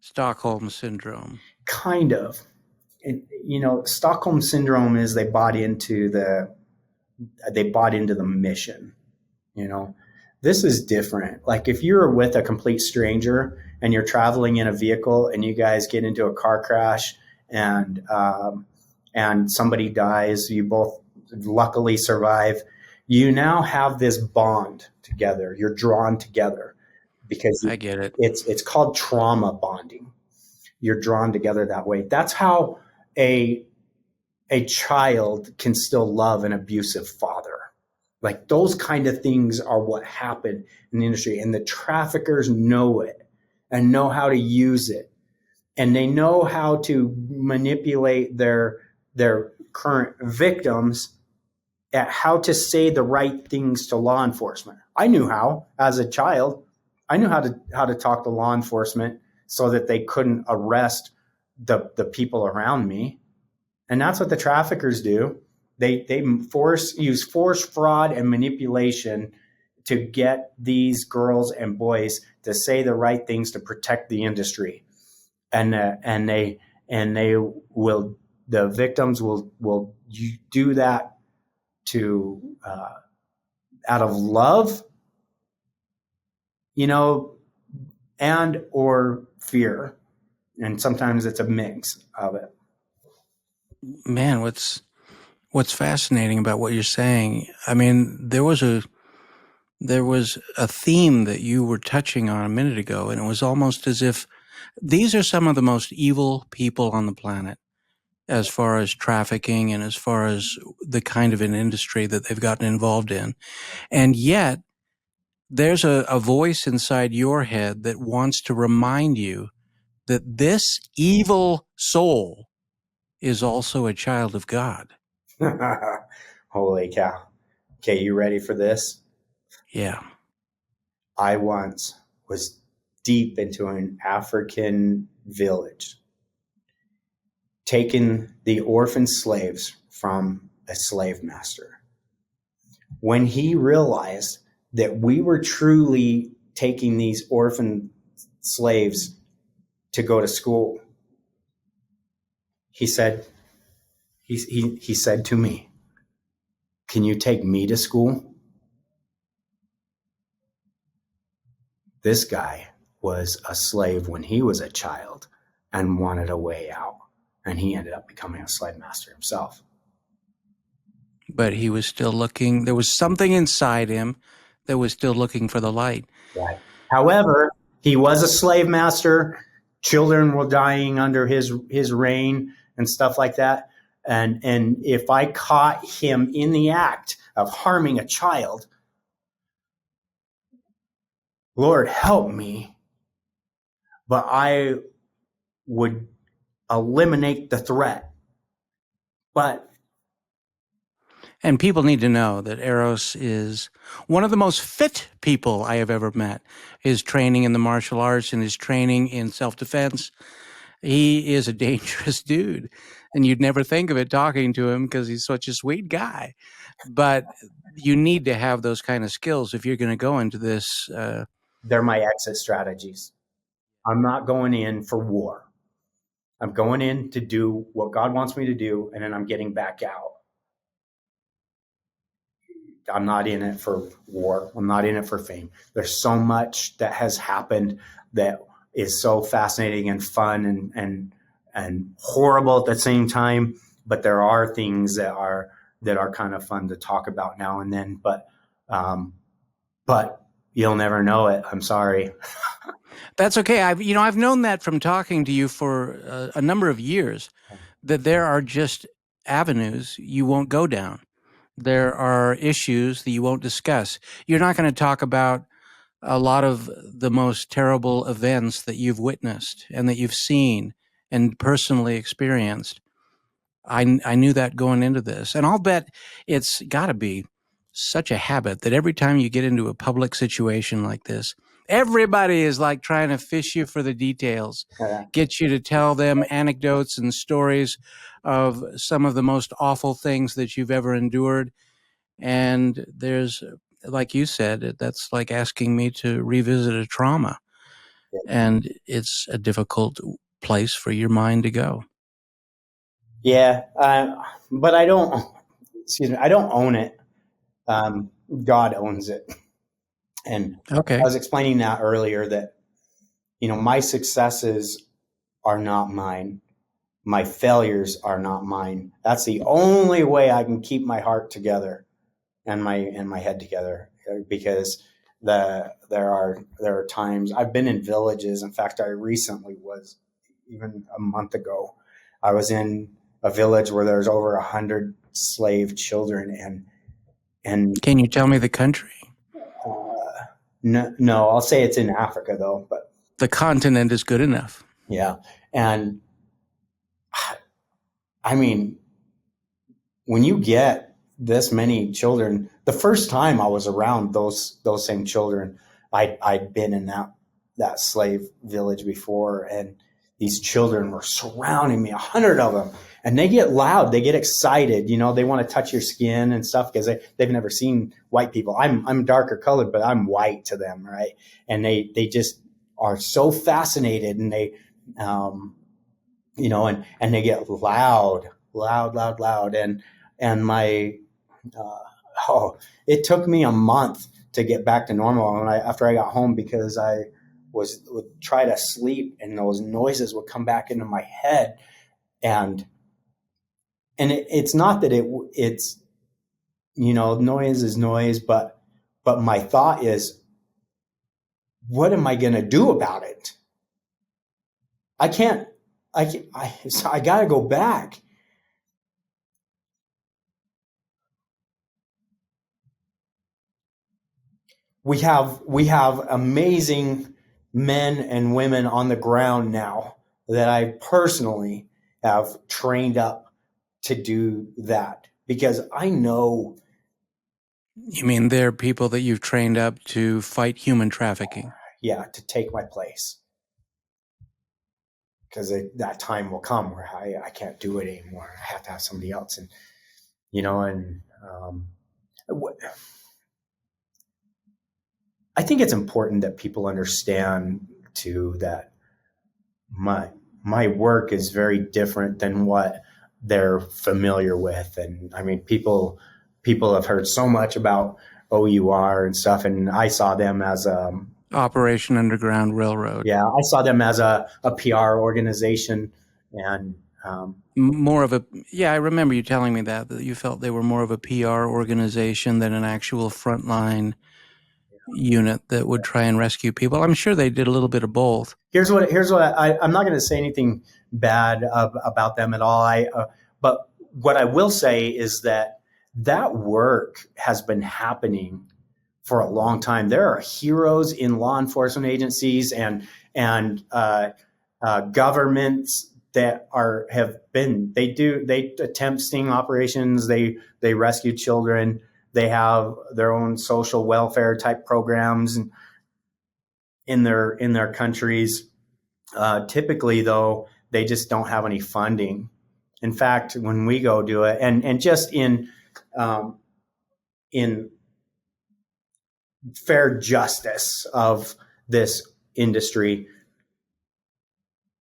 Stockholm syndrome. kind of, and, Stockholm syndrome is they bought into the mission. This is different. Like if you're with a complete stranger and you're traveling in a vehicle and you guys get into a car crash and somebody dies, you both luckily survive. You now have this bond together. You're drawn together because I get it. It's called trauma bonding. You're drawn together that way. That's how a child can still love an abusive father. Like those kind of things are what happen in the industry, and the traffickers know it and know how to use it, and they know how to manipulate their current victims at how to say the right things to law enforcement. I knew how as a child. I knew how to talk to law enforcement so that they couldn't arrest the people around me. And that's what the traffickers do. They use force, fraud, and manipulation to get these girls and boys to say the right things to protect the industry, and the victims will do that to out of love, and or fear, and sometimes it's a mix of it. Man, what's fascinating about what you're saying, I mean, there was a theme that you were touching on a minute ago, and it was almost as if these are some of the most evil people on the planet as far as trafficking and as far as the kind of an industry that they've gotten involved in. And yet there's a voice inside your head that wants to remind you that this evil soul is also a child of God. Holy cow. Okay, you ready for this? Yeah. I once was deep into an African village, taking the orphan slaves from a slave master. When he realized that we were truly taking these orphan slaves to go to school, he said to me, "Can you take me to school?" This guy was a slave when he was a child and wanted a way out, and he ended up becoming a slave master himself. But he was still looking. There was something inside him that was still looking for the light. Right. However, he was a slave master. Children were dying under his reign and stuff like that. And if I caught him in the act of harming a child, Lord help me, but I would eliminate the threat. And people need to know that Aros is one of the most fit people I have ever met. His training in the martial arts and his training in self-defense. He is a dangerous dude. And you'd never think of it talking to him because he's such a sweet guy. But you need to have those kind of skills if you're going to go into this. They're my exit strategies. I'm not going in for war. I'm going in to do what God wants me to do, and then I'm getting back out. I'm not in it for war. I'm not in it for fame. There's so much that has happened that is so fascinating and fun and horrible at the same time. But there are things that are kind of fun to talk about now and then. But you'll never know it. I'm sorry. That's okay. I've known that from talking to you for a number of years, that there are just avenues you won't go down. There are issues that you won't discuss. You're not going to talk about a lot of the most terrible events that you've witnessed and that you've seen and personally experienced. I knew that going into this. And I'll bet it's got to be such a habit that every time you get into a public situation like this, everybody is like trying to fish you for the details, get you to tell them anecdotes and stories of some of the most awful things that you've ever endured. And there's, like you said, that's like asking me to revisit a trauma. And it's a difficult place for your mind to go. Yeah, but I don't. Excuse me. I don't own it. God owns it, and Okay. I was explaining that earlier. That my successes are not mine. My failures are not mine. That's the only way I can keep my heart together and my head together, because there are times I've been in villages. In fact, I recently was, even a month ago, I was in a village where there's over 100 slave children, and Can you tell me the country? no, I'll say it's in Africa though, but the continent is good enough. Yeah, and I mean, when you get this many children, the first time I was around those same children, I'd been in that slave village before, and these children were surrounding me, 100 of them, and they get loud, they get excited, they want to touch your skin and stuff because they've never seen white people. I'm darker colored, but I'm white to them, right? And they just are so fascinated, and they and they get loud, and my it took me a month to get back to normal after I got home, because I would try to sleep and those noises would come back into my head, and it's not that it's noise is noise, but my thought is, what am I going to do about it? I got to go back. We have amazing men and women on the ground now that I personally have trained up to do that, because I know. You mean they're people that you've trained up to fight human trafficking? Yeah, to take my place. Because that time will come where I can't do it anymore. I have to have somebody else. And, I think it's important that people understand too that my work is very different than what they're familiar with. And I mean, people have heard so much about OUR and stuff, and I saw them as Operation Underground Railroad. Yeah, I saw them as a PR organization, and more of a, I remember you telling me that you felt they were more of a PR organization than an actual frontline unit that would try and rescue people. I'm sure they did a little bit of both. Here's what I'm not going to say anything bad about them at all. But what I will say is that work has been happening for a long time. There are heroes in law enforcement agencies and governments that they attempt sting operations. They rescue children. They have their own social welfare type programs in their countries. Typically, though, they just don't have any funding. In fact, when we go do it, and just in fair justice of this industry,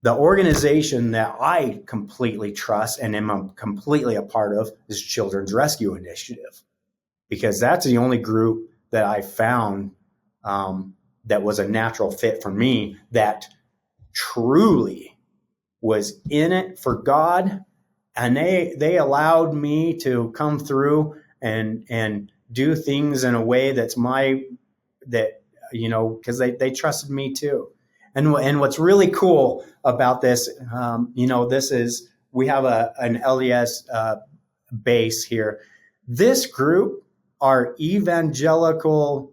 the organization that I completely trust and am completely a part of is Children's Rescue Initiative, because that's the only group that I found that was a natural fit for me, that truly was in it for God, and they allowed me to come through and do things in a way because they trusted me too. And what's really cool about this, we have an LES base here. This group are evangelical,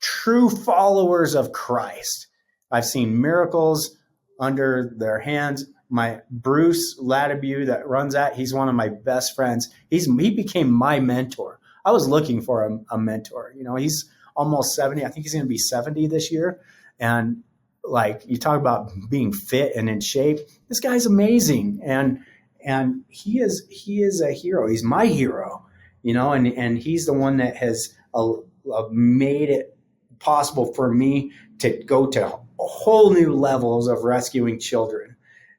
true followers of Christ. I've seen miracles under their hands. My Bruce Lateby that runs that, he's one of my best friends. He became my mentor. I was looking for a mentor. He's almost 70. I think he's going to be 70 this year. And like, you talk about being fit and in shape, this guy's amazing. And he is a hero. He's my hero, and he's the one that has made it possible for me to go to whole new levels of rescuing children.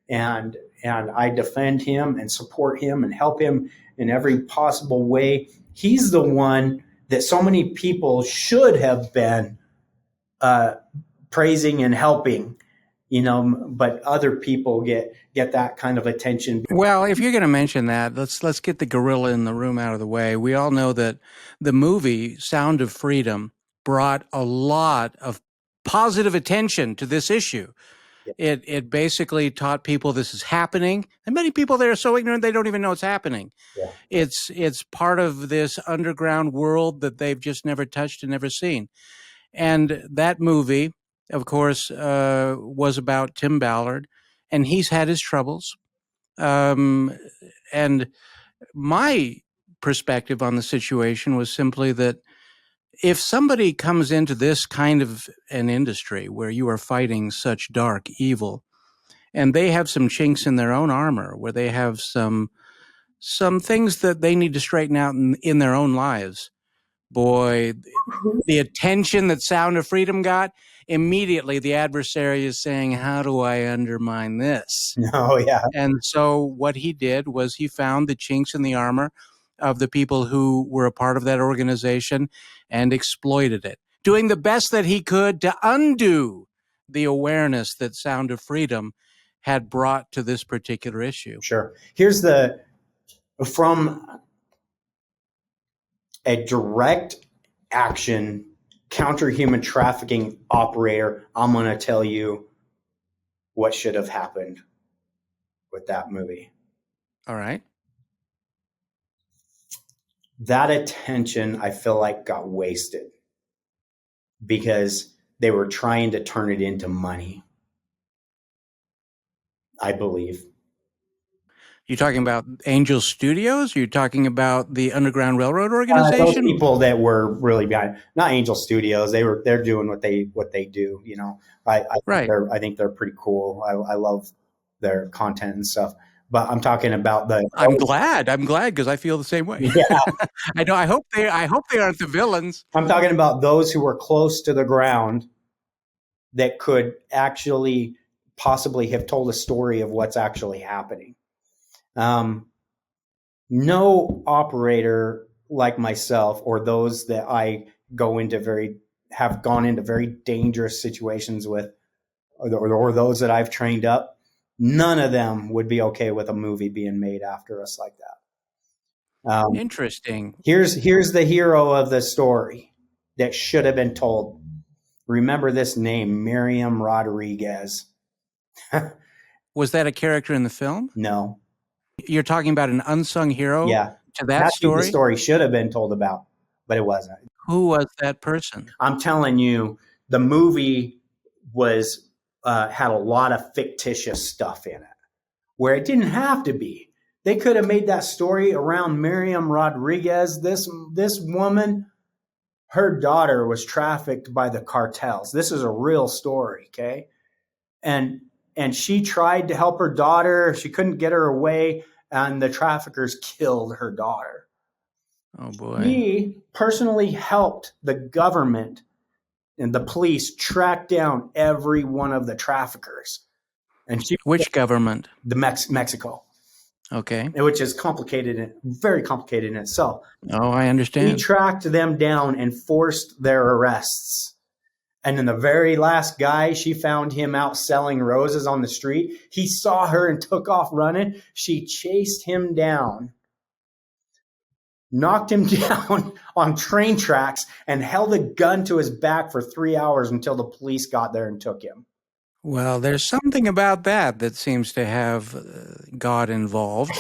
And I defend him and support him and help him in every possible way. He's the one that so many people should have been praising and helping, but other people get that kind of attention. Well, if you're going to mention that, let's get the gorilla in the room out of the way. We all know that the movie Sound of Freedom brought a lot of positive attention to this issue. Yeah. It basically taught people this is happening, and many people there are so ignorant they don't even know it's happening. Yeah. It's part of this underground world that they've just never touched and never seen. And that movie, of course, was about Tim Ballard, and he's had his troubles. And my perspective on the situation was simply that if somebody comes into this kind of an industry where you are fighting such dark evil, and they have some chinks in their own armor, where they have some things that they need to straighten out in their own lives, boy, the attention that Sound of Freedom got, immediately the adversary is saying, how do I undermine this? Oh, yeah. And so what he did was he found the chinks in the armor of the people who were a part of that organization and exploited it, doing the best that he could to undo the awareness that Sound of Freedom had brought to this particular issue. Sure. From a direct action counter-human trafficking operator, I'm going to tell you what should have happened with that movie. All right. That attention, I feel like, got wasted because they were trying to turn it into money, I believe. You're talking about Angel Studios? You're talking about the Underground Railroad organization? Those people that were really behind, not Angel Studios. They're doing what they do. Right. I think they're pretty cool. I love their content and stuff. But I'm talking about I'm glad because I feel the same way. Yeah. I know. I hope they aren't the villains. I'm talking about those who were close to the ground that could actually possibly have told a story of what's actually happening. No operator like myself or those that I have gone into very dangerous situations with, or those that I've trained up, none of them would be okay with a movie being made after us like that. Interesting. Here's the hero of the story that should have been told. Remember this name, Miriam Rodriguez. Was that a character in the film? No. You're talking about an unsung hero? Yeah. To that story? The story should have been told about, but it wasn't. Who was that person? I'm telling you, the movie was had a lot of fictitious stuff in it where it didn't have to be. They could have made that story around Miriam Rodriguez. This woman, her daughter was trafficked by the cartels. This is a real story, okay? And she tried to help her daughter. She couldn't get her away, and the traffickers killed her daughter. Oh, boy. He personally helped the government and the police track down every one of the traffickers. And which government? The Mexico. Okay. Which is complicated, very complicated in itself. Oh, I understand. He tracked them down and forced their arrests. And then the very last guy, she found him out selling roses on the street. He saw her and took off running. She chased him down, knocked him down on train tracks, and held a gun to his back for 3 hours until the police got there and took him. Well, there's something about that seems to have God involved.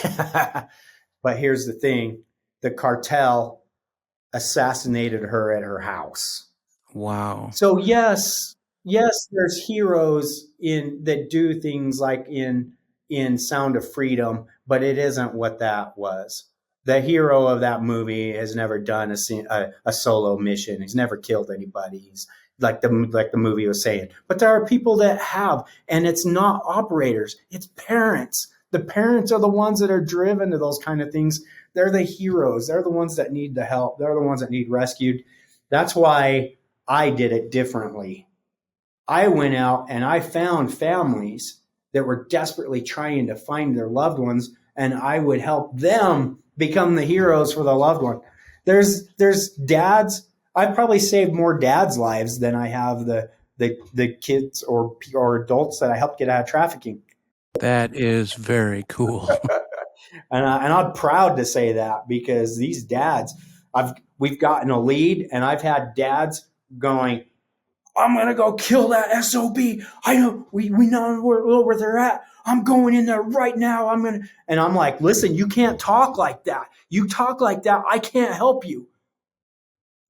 But here's the thing. The cartel assassinated her at her house. Wow. So yes, there's heroes that do things like in Sound of Freedom, but it isn't what that was. The hero of that movie has never done a solo mission. He's never killed anybody. He's like the movie was saying. But there are people that have, and it's not operators, it's parents. The parents are the ones that are driven to those kind of things. They're the heroes. They're the ones that need the help. They're the ones that need rescued. That's why I did it differently. I went out and I found families that were desperately trying to find their loved ones, and I would help them become the heroes for the loved one. There's dads. I've probably saved more dads' lives than I have the kids or adults that I helped get out of trafficking. That is very cool. And I'm proud to say that, because these dads, we've gotten a lead, and I've had dads going, I'm gonna go kill that SOB. I know we know where they're at. I'm going in there right now. And I'm like, listen, you can't talk like that. You talk like that, I can't help you.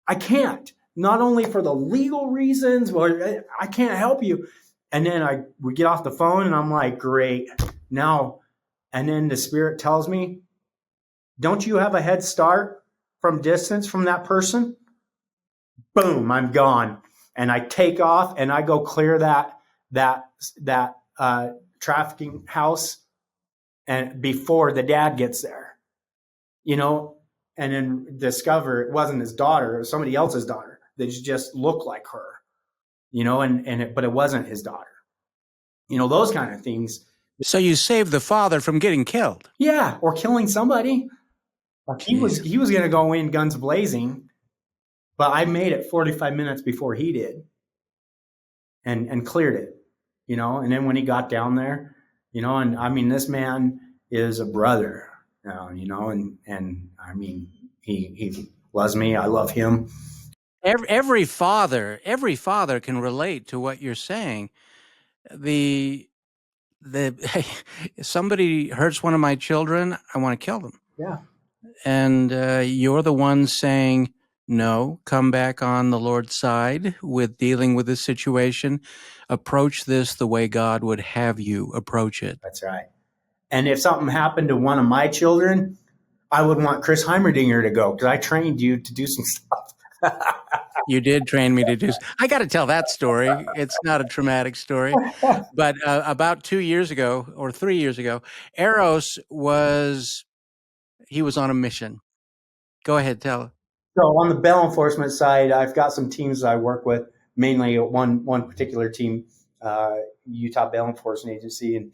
I can't. Not only for the legal reasons, but I can't help you. And then we get off the phone, and I'm like, great. Now, and then the Spirit tells me, don't you have a head start from distance from that person? Boom, I'm gone. And I take off and I go clear that trafficking house, and before the dad gets there, and then discover it wasn't his daughter, it was somebody else's daughter that just looked like her, but it wasn't his daughter. Those kind of things. So you saved the father from getting killed. Yeah, or killing somebody. Like he was going to go in guns blazing, but I made it 45 minutes before he did, and cleared it, And then when he got down there, and I mean, this man is a brother, and I mean, he loves me. I love him. Every father can relate to what you're saying. If somebody hurts one of my children, I want to kill them. Yeah. And you're the one saying, no, come back on the Lord's side with dealing with this situation. Approach this the way God would have you approach it. That's right. And if something happened to one of my children, I would want Chris Heimerdinger to go, because I trained you to do some stuff. You did train me to do. I got to tell that story. It's not a traumatic story, but about 2 years ago or 3 years ago, Aros was on a mission. Go ahead, tell it. So on the bail enforcement side, I've got some teams I work with, mainly one particular team, Utah Bail Enforcement Agency,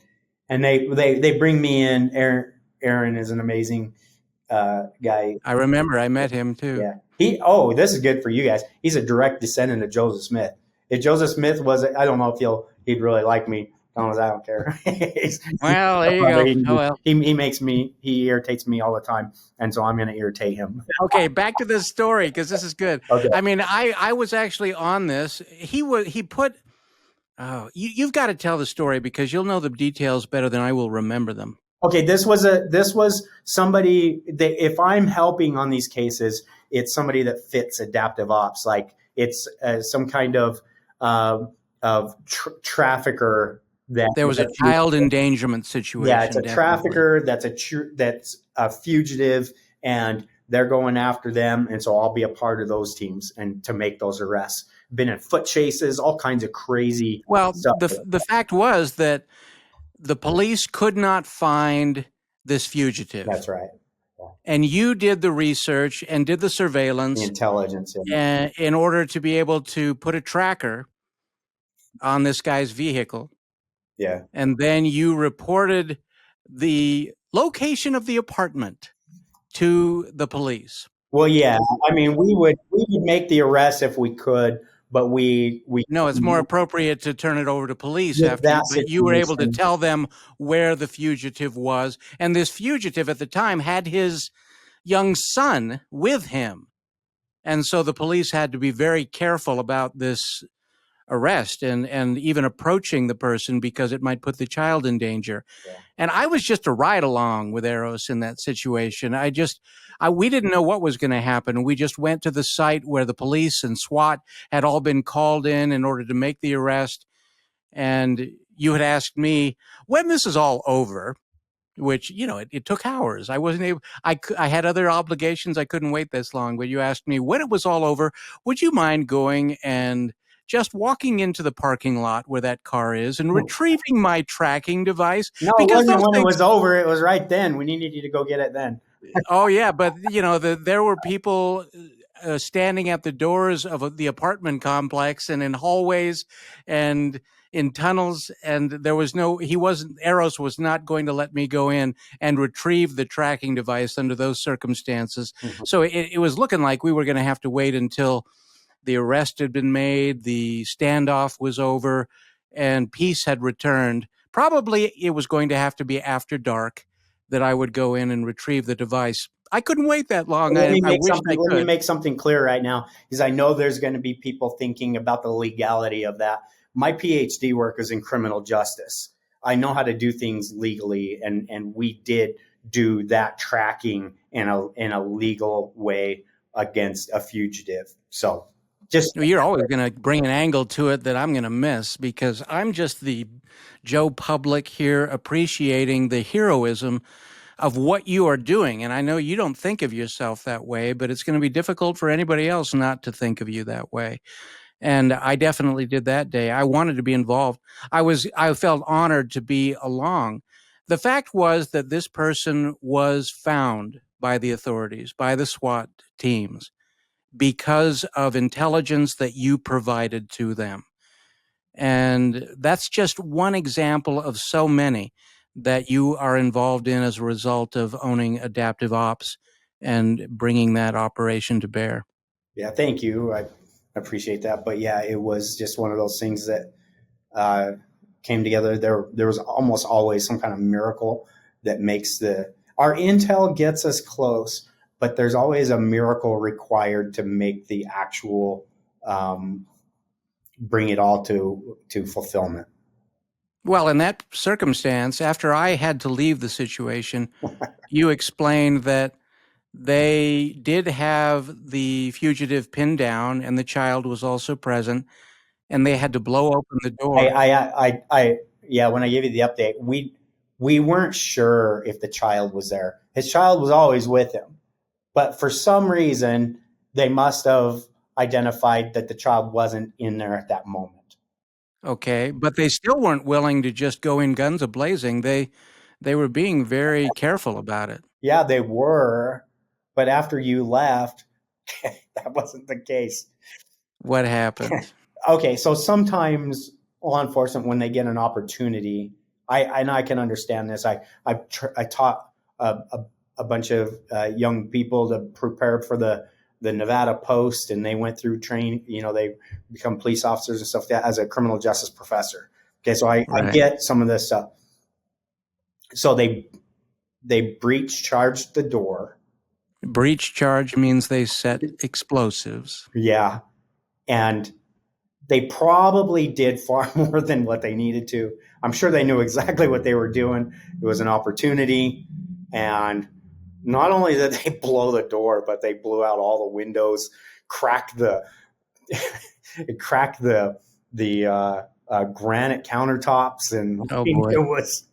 and they bring me in. Aaron is an amazing guy. I remember I met him too. Yeah. This is good for you guys. He's a direct descendant of Joseph Smith. If Joseph Smith was, I don't know if he'd really like me. I don't care. Well, there you go. Well. He irritates me all the time, and so I'm going to irritate him. Okay, back to this story, because this is good. Okay. I mean, I was actually on this. You've got to tell the story, because you'll know the details better than I will remember them. Okay, this was somebody that, if I'm helping on these cases, it's somebody that fits adaptive ops. Like it's some kind of trafficker. There was a child endangerment situation. Yeah, it's a trafficker that's a fugitive, and they're going after them. And so I'll be a part of those teams and to make those arrests. Been in foot chases, all kinds of crazy stuff. The fact was that the police could not find this fugitive. That's right. Yeah. And you did the research and did the surveillance. The intelligence. Yeah. In order to be able to put a tracker on this guy's vehicle. Yeah. And then you reported the location of the apartment to the police. Well, yeah. I mean, we would make the arrest if we could, but we no, it's more appropriate to turn it over to police after. But you were able to tell them where the fugitive was, and this fugitive at the time had his young son with him, and so the police had to be very careful about this arrest and even approaching the person, because it might put the child in danger. Yeah. And I was just a ride along with Aros in that situation. We didn't know what was going to happen. We just went to the site where the police and SWAT had all been called in order to make the arrest. And you had asked me, when this is all over, which, it took hours. I wasn't able, I had other obligations. I couldn't wait this long. But you asked me when it was all over, would you mind going and just walking into the parking lot where that car is and retrieving my tracking device? No, it Because wasn't those when it things, was over. It was right then. We needed you to go get it then. oh yeah, but there were people standing at the doors of the apartment complex and in hallways and in tunnels, and there was Aros was not going to let me go in and retrieve the tracking device under those circumstances. Mhm. So it was looking like we were going to have to wait until the arrest had been made, the standoff was over, and peace had returned. Probably it was going to have to be after dark that I would go in and retrieve the device. I couldn't wait that long. Let me I make wished something. I Let me could. make something clear right now, because I know there's going to be people thinking about the legality of that. My PhD work is in criminal justice. I know how to do things legally, and we did do that tracking in a legal way against a fugitive. So just You're always going to bring an angle to it that I'm going to miss because I'm just the Joe Public here appreciating the heroism of what you are doing. And I know you don't think of yourself that way, but it's going to be difficult for anybody else not to think of you that way. And I definitely did that day. I wanted to be involved. I felt honored to be along. The fact was that this person was found by the authorities, by the SWAT teams, because of intelligence that you provided to them. And that's just one example of so many that you are involved in as a result of owning Adaptive Ops and bringing that operation to bear. Yeah, thank you. I appreciate that. But yeah, it was just one of those things that uh, came together. There was almost always some kind of miracle that makes our intel gets us close, but there's always a miracle required to make the actual bring it all to fulfillment. Well, in that circumstance, after I had to leave the situation, you explained that they did have the fugitive pinned down and the child was also present, and they had to blow open the door. Yeah. When I gave you the update, we weren't sure if the child was there. His child was always with him, but for some reason, they must have identified that the child wasn't in there at that moment. Okay, but they still weren't willing to just go in guns a-blazing. They were being very careful about it. Yeah, they were, but after you left, that wasn't the case. What happened? Okay, so sometimes law enforcement, when they get an opportunity, I can understand this. I taught a bunch of young people to prepare for the Nevada Post, and they went through training. They become police officers and stuff like that as a criminal justice professor. Okay, so I Right. get some of this stuff. So they breach charged the door. Breach charge means they set explosives. Yeah, and they probably did far more than what they needed to. I'm sure they knew exactly what they were doing. It was an opportunity. And not only did they blow the door, but they blew out all the windows, cracked the granite countertops, and Oh boy. it was.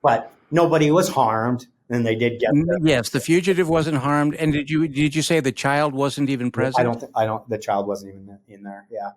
But nobody was harmed, and they did get Yes, the fugitive wasn't harmed. And did you say the child wasn't even present? I don't. The child wasn't even in there. Yeah.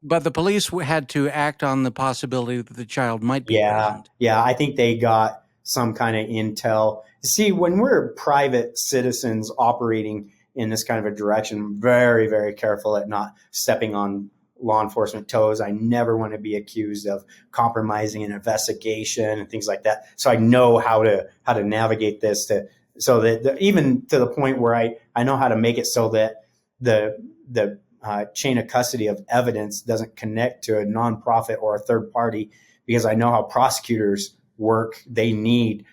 But the police had to act on the possibility that the child might be Yeah, present. yeah. I think they got some kind of intel. See, when we're private citizens operating in this kind of a direction, I'm very, very careful at not stepping on law enforcement toes. I never want to be accused of compromising an investigation and things like that. So I know how to navigate this so that even to the point where I know how to make it so that the chain of custody of evidence doesn't connect to a nonprofit or a third party, because I know how prosecutors work. They need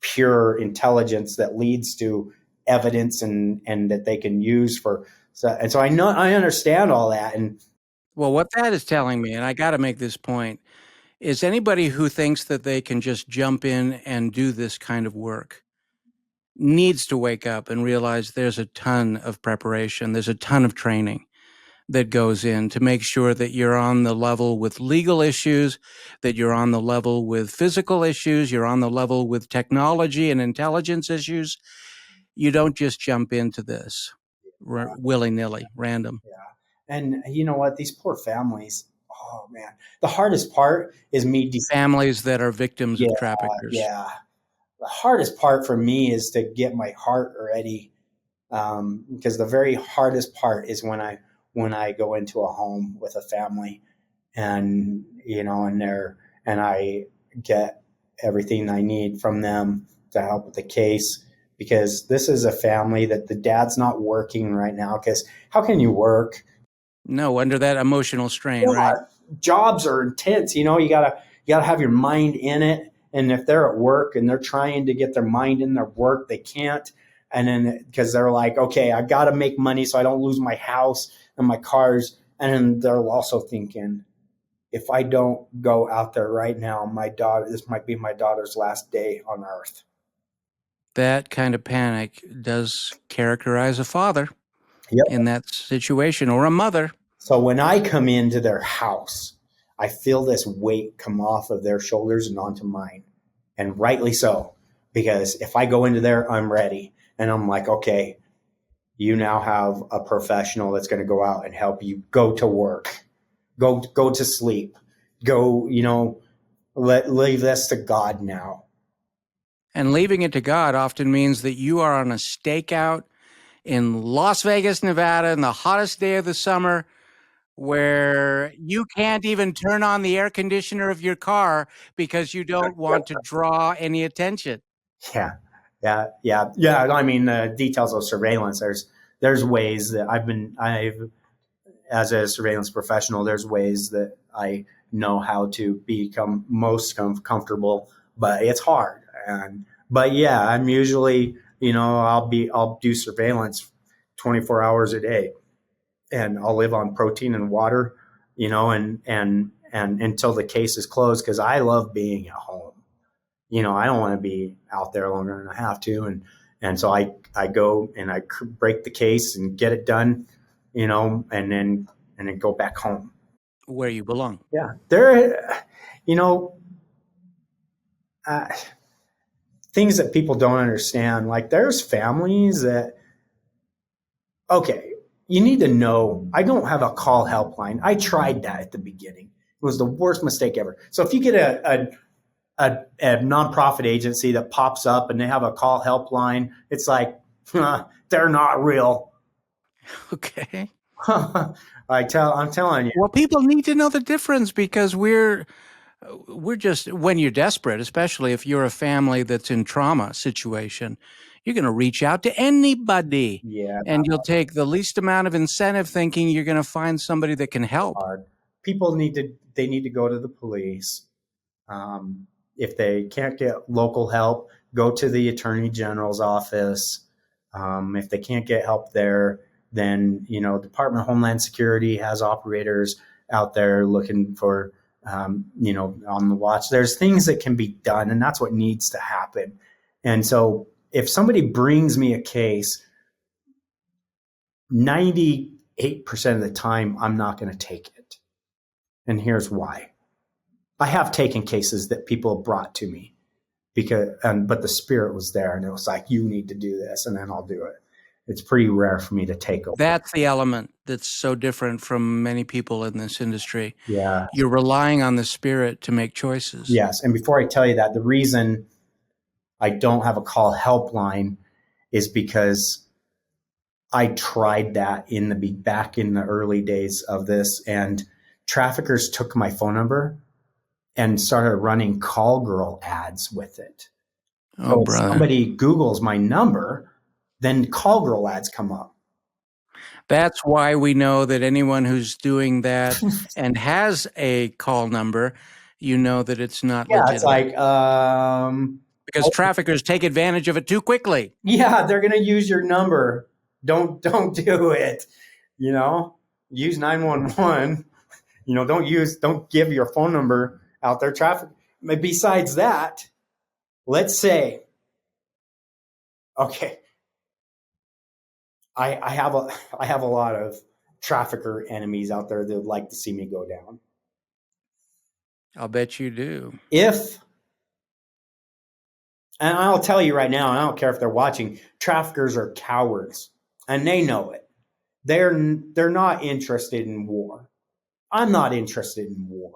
pure intelligence that leads to evidence and that they can use for. So I understand all that. And Well, what that is telling me, and I got to make this point, is anybody who thinks that they can just jump in and do this kind of work needs to wake up and realize there's a ton of preparation, there's a ton of training. that goes in to make sure that you're on the level with legal issues, that you're on the level with physical issues, you're on the level with technology and intelligence issues. You don't just jump into this willy-nilly, random. Yeah. And you know what? These poor families, oh man. The hardest part is me. Families that are victims Yeah, of traffickers. yeah. The hardest part for me is to get my heart ready, because the very hardest part is when I go into a home with a family, and and I get everything I need from them to help with the case, because this is a family that the dad's not working right now, because how can you work? No, under that emotional strain, right? Jobs are intense. You gotta have your mind in it. And if they're at work and they're trying to get their mind in their work, they can't. And then because they're like, okay, I got to make money so I don't lose my house and my cars. And then they're also thinking, if I don't go out there right now, this might be my daughter's last day on earth. That kind of panic does characterize a father Yep. in that situation, or a mother. So when I come into their house, I feel this weight come off of their shoulders and onto mine. And rightly so, because if I go into there, I'm ready. And I'm like, okay, you now have a professional that's going to go out and help you go to work, go to sleep, go, leave this to God now. And leaving it to God often means that you are on a stakeout in Las Vegas, Nevada, in the hottest day of the summer, where you can't even turn on the air conditioner of your car because you don't want to draw any attention. Yeah. I mean, the details of surveillance, there's ways that I've, as a surveillance professional, there's ways that I know how to become most comfortable, but it's hard. But yeah, I'm usually, I'll do surveillance 24 hours a day, and I'll live on protein and water, and until the case is closed, because I love being at home. I don't want to be out there longer than I have to. And so I go and I break the case and get it done, and then go back home. Where you belong. Yeah. Uh, things that people don't understand. Like, there's families that, okay, you need to know, I don't have a call helpline. I tried that at the beginning. It was the worst mistake ever. So if you get a nonprofit agency that pops up and they have a call helpline, it's like, they're not real. Okay. I'm telling you. Well, people need to know the difference, because we're just, when you're desperate, especially if you're a family that's in trauma situation, you're going to reach out to anybody. Yeah. And you'll take the least amount of incentive, thinking you're going to find somebody that can help. People need to go to the police. If they can't get local help, go to the Attorney General's office. If they can't get help there, then, Department of Homeland Security has operators out there looking for, on the watch. There's things that can be done, and that's what needs to happen. And so if somebody brings me a case, 98% of the time, I'm not going to take it. And here's why. I have taken cases that people brought to me but the spirit was there, and it was like, you need to do this, and then I'll do it. It's pretty rare for me to take over. That's the element that's so different from many people in this industry. Yeah. You're relying on the spirit to make choices. Yes. And before I tell you that, the reason I don't have a call helpline is because I tried that back in the early days of this, and traffickers took my phone number and started running call girl ads with it. So if somebody Googles my number, then call girl ads come up. That's why we know that anyone who's doing that and has a call number, that it's not legitimate. It's like, because traffickers take advantage of it too quickly. Yeah, they're going to use your number. Don't do it. Use 911. Don't give your phone number out there. Besides that, let's say, okay, I have a lot of trafficker enemies out there that would like to see me go down. I'll bet you do. And I'll tell you right now, and I don't care if they're watching, traffickers are cowards, and they know it. They're not interested in war. I'm not interested in war.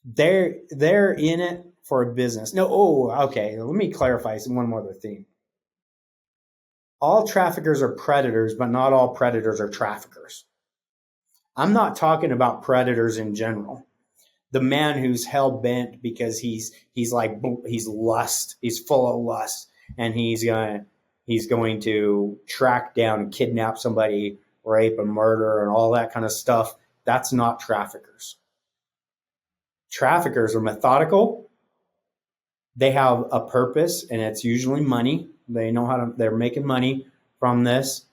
They're in it for a business. No, okay. Let me clarify one more other thing. All traffickers are predators, but not all predators are traffickers. I'm not talking about predators in general. The man who's hell bent because he's lust, he's full of lust, and he's going to track down and kidnap somebody, rape and murder and all that kind of stuff. That's not traffickers. Traffickers are methodical. They have a purpose, and it's usually money. They know they're making money from this.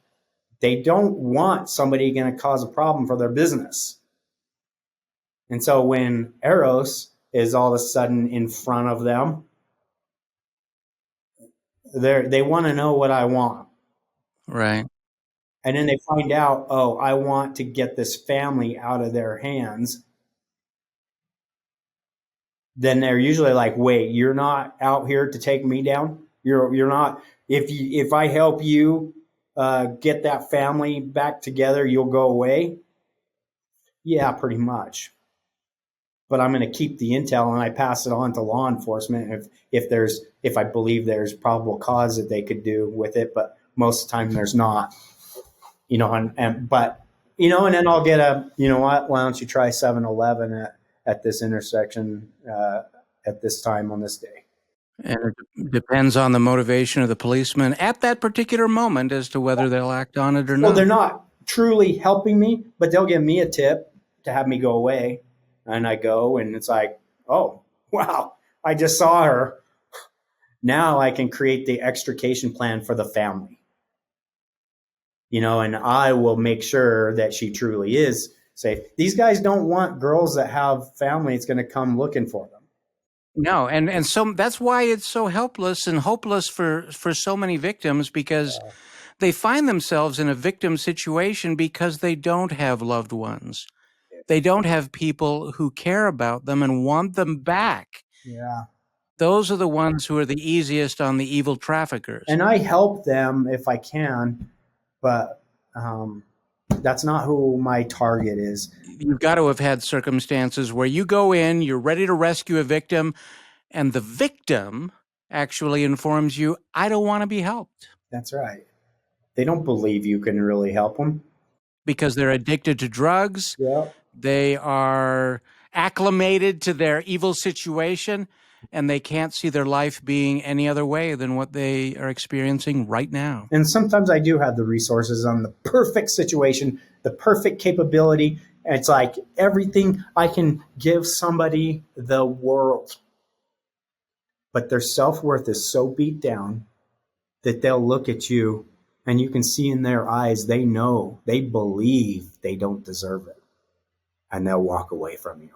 They don't want somebody going to cause a problem for their business. And so when Aros is all of a sudden in front of them, they want to know what I want. Right. And then they find out, oh, I want to get this family out of their hands. Then they're usually like, wait, you're not out here to take me down? You're not. If I help you get that family back together, you'll go away? Yeah, pretty much. But I'm going to keep the intel and I pass it on to law enforcement if I believe there's probable cause that they could do with it. But most of the time there's not, and then I'll get why don't you try 7-Eleven at this intersection at this time on this day. And it depends on the motivation of the policeman at that particular moment as to whether they'll act on it or not. Well, they're not truly helping me, but they'll give me a tip to have me go away. And I go, and it's like, oh, wow, I just saw her. Now I can create the extrication plan for the family. And I will make sure that she truly is safe. These guys don't want girls that have family that's going to come looking for them. No, and so that's why it's so helpless and hopeless for so many victims, because they find themselves in a victim situation because they don't have loved ones. They don't have people who care about them and want them back. Yeah. Those are the ones who are the easiest on the evil traffickers. And I help them if I can, but that's not who my target is. You've got to have had circumstances where you go in, you're ready to rescue a victim, and the victim actually informs you, I don't want to be helped. That's right. They don't believe you can really help them. Because they're addicted to drugs. Yeah. They are acclimated to their evil situation, and they can't see their life being any other way than what they are experiencing right now. And sometimes I do have the resources on the perfect situation, the perfect capability. It's like everything, I can give somebody the world. But their self-worth is so beat down that they'll look at you and you can see in their eyes, they know, they believe they don't deserve it. And they'll walk away from you.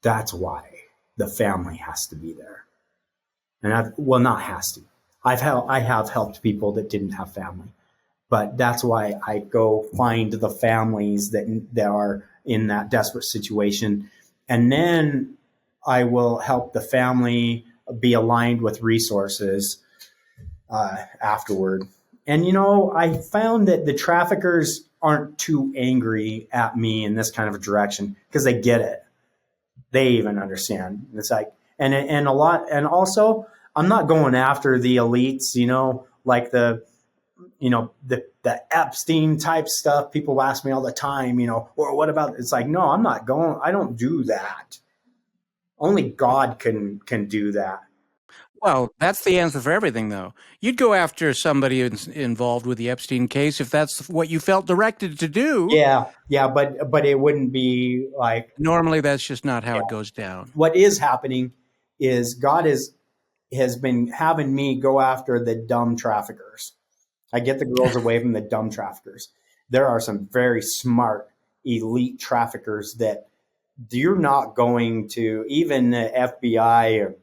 That's why the family has to be there. And not has to. I have helped people that didn't have family. But that's why I go find the families that are in that desperate situation. And then I will help the family be aligned with resources afterward. And, I found that the traffickers aren't too angry at me in this kind of a direction because they get it. They even understand. It's like, and a lot, and also I'm not going after the elites, like the Epstein type stuff. People ask me all the time, or what about, it's like, no, I'm not going, I don't do that. Only God can do that. Well, that's the answer for everything, though. You'd go after somebody involved with the Epstein case if that's what you felt directed to do. Yeah, but it wouldn't be like... Normally, that's just not how it goes down. What is happening is God has been having me go after the dumb traffickers. I get the girls away from the dumb traffickers. There are some very smart, elite traffickers that you're not going to, even the FBI or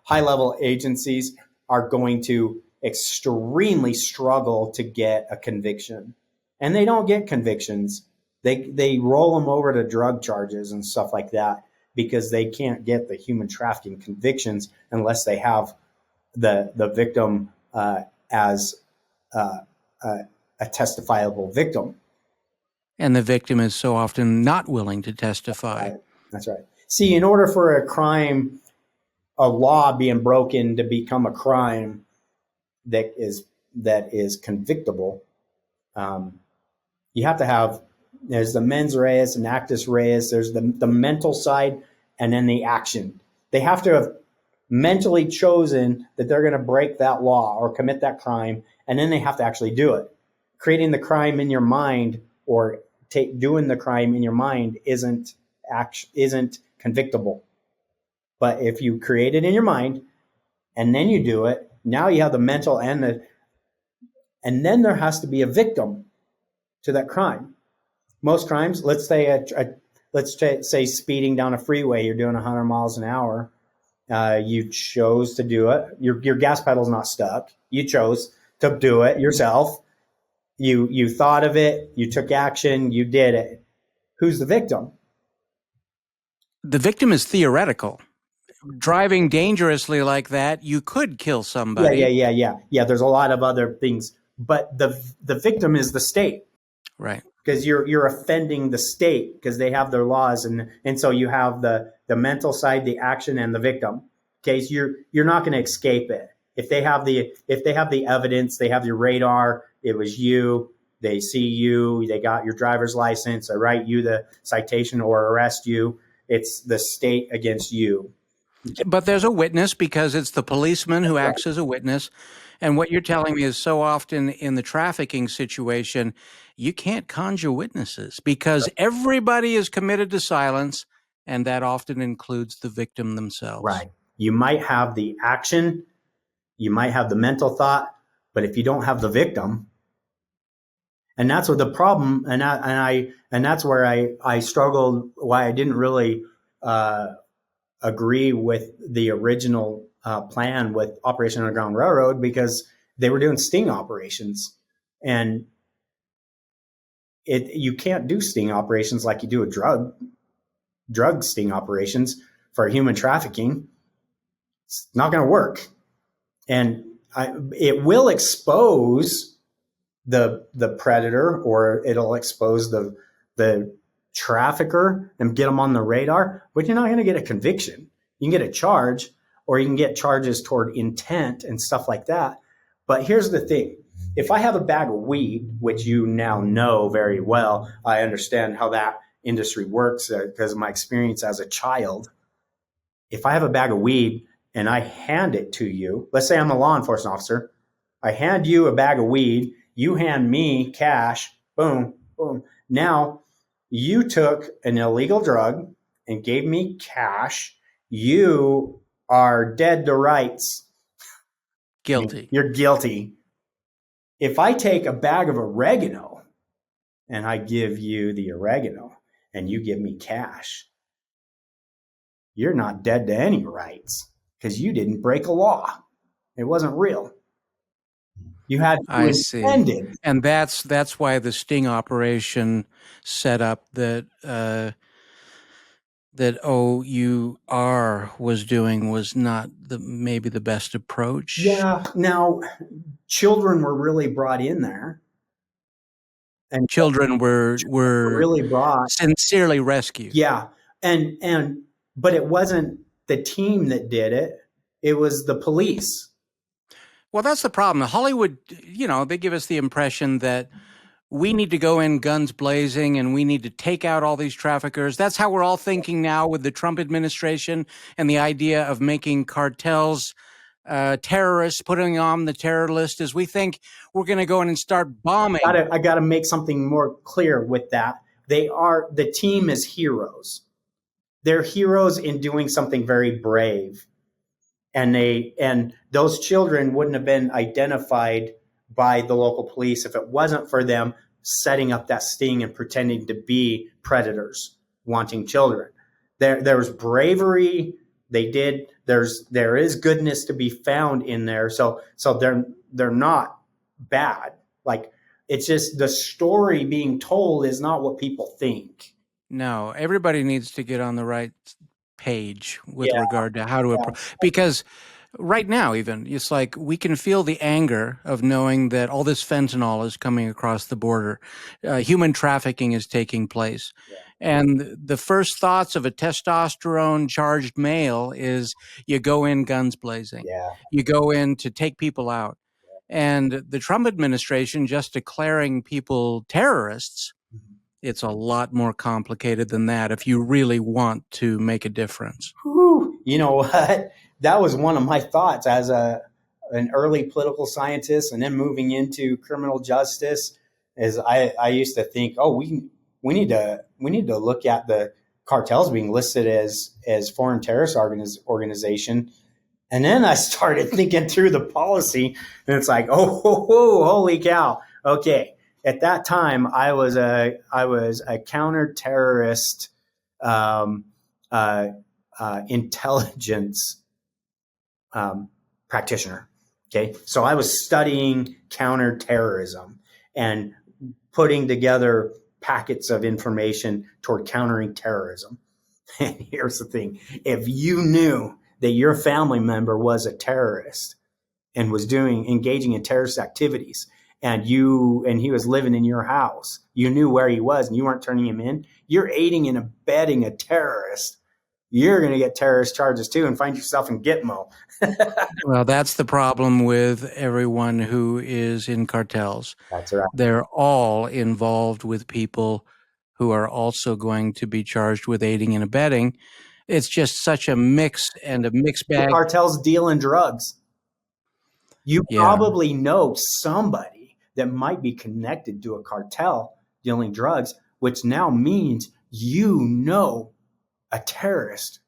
high-level agencies are going to extremely struggle to get a conviction, and they don't get convictions. They roll them over to drug charges and stuff like that because they can't get the human trafficking convictions unless they have the victim as a testifiable victim. And the victim is so often not willing to testify. That's right. See, in order for a crime, a law being broken to become a crime that is convictable, you have to have, there's the mens res and actus reus, there's the mental side, and then the action. They have to have mentally chosen that they're going to break that law or commit that crime, and then they have to actually do it. Creating the crime in your mind or doing the crime in your mind isn't convictable. But if you create it in your mind and then you do it, now you have the mental and then there has to be a victim to that crime. Most crimes, let's say speeding down a freeway, you're doing 100 miles an hour. You chose to do it. Your gas pedal's not stuck. You chose to do it yourself. You thought of it. You took action. You did it. Who's the victim? The victim is theoretical. Driving dangerously like that, you could kill somebody. Yeah. There's a lot of other things, but the victim is the state, right? Because you're offending the state because they have their laws, and so you have the mental side, the action, and the victim. Okay, so you're not going to escape it. If they have the evidence, they have your radar. It was you. They see you. They got your driver's license. They write you the citation or arrest you. It's the state against you. But there's a witness because it's the policeman who acts as a witness. And what you're telling me is so often in the trafficking situation, you can't conjure witnesses because everybody is committed to silence, and that often includes the victim themselves. Right. You might have the action, you might have the mental thought, but if you don't have the victim, and that's what the problem, and that's where I struggled, why I didn't really agree with the original plan with Operation Underground Railroad, because they were doing sting operations, and you can't do sting operations like you do a drug sting operations for human trafficking. It's not going to work, and it will expose the predator, or it'll expose the trafficker and get them on the radar, but you're not going to get a conviction. You can get a charge, or you can get charges toward intent and stuff like that. But here's the thing. If I have a bag of weed, which you now know very well, I understand how that industry works because of my experience as a child. If I have a bag of weed and I hand it to you, let's say I'm a law enforcement officer, I hand you a bag of weed, you hand me cash, boom, boom. Now, you took an illegal drug and gave me cash. You are dead to rights. Guilty. You're guilty. If I take a bag of oregano and I give you the oregano and you give me cash, you're not dead to any rights because you didn't break a law. It wasn't real. You had I see. Intended. And that's why the sting operation set up that OUR was doing was not maybe the best approach. Yeah. Now, children were really brought in there, and children were really brought, sincerely rescued. Yeah, but it wasn't the team that did it; it was the police. Well, that's the problem. Hollywood, they give us the impression that we need to go in guns blazing and we need to take out all these traffickers. That's how we're all thinking now with the Trump administration and the idea of making cartels terrorists, putting on the terror list, as we think we're going to go in and start bombing. I got to make something more clear with that. The team is heroes. They're heroes in doing something very brave. And those children wouldn't have been identified by the local police if it wasn't for them setting up that sting and pretending to be predators wanting children. There was bravery They did. There is goodness to be found in there. So they're not bad. Like, it's just the story being told is not what people think. No, everybody needs to get on the right page with Yeah, regard to how to yeah, because right now, even it's like we can feel the anger of knowing that all this fentanyl is coming across the border. Human trafficking is taking place. yeah, And the first thoughts of a testosterone charged male is you go in guns blazing, yeah. you go in to take people out. And the Trump administration just declaring people terrorists, it's a lot more complicated than that if you really want to make a difference. Whew. You know what? That was one of my thoughts as an early political scientist, and then moving into criminal justice. Is I used to think, oh, we need to look at the cartels being listed as foreign terrorist organization. And then I started thinking through the policy, and it's like, oh, holy cow! Okay, at that time, I was a counter-terrorist um, uh, intelligence practitioner. Okay, so I was studying counterterrorism and putting together packets of information toward countering terrorism. And here's the thing: if you knew that your family member was a terrorist and was engaging in terrorist activities, and he was living in your house, you knew where he was, and you weren't turning him in, you're aiding and abetting a terrorist. You're going to get terrorist charges too and find yourself in Gitmo. Well, that's the problem with everyone who is in cartels. That's right. They're all involved with people who are also going to be charged with aiding and abetting. It's just such a mix and a mixed The bag. cartels deal in drugs. You Yeah. probably know somebody that might be connected to a cartel dealing drugs, which now means you know a terrorist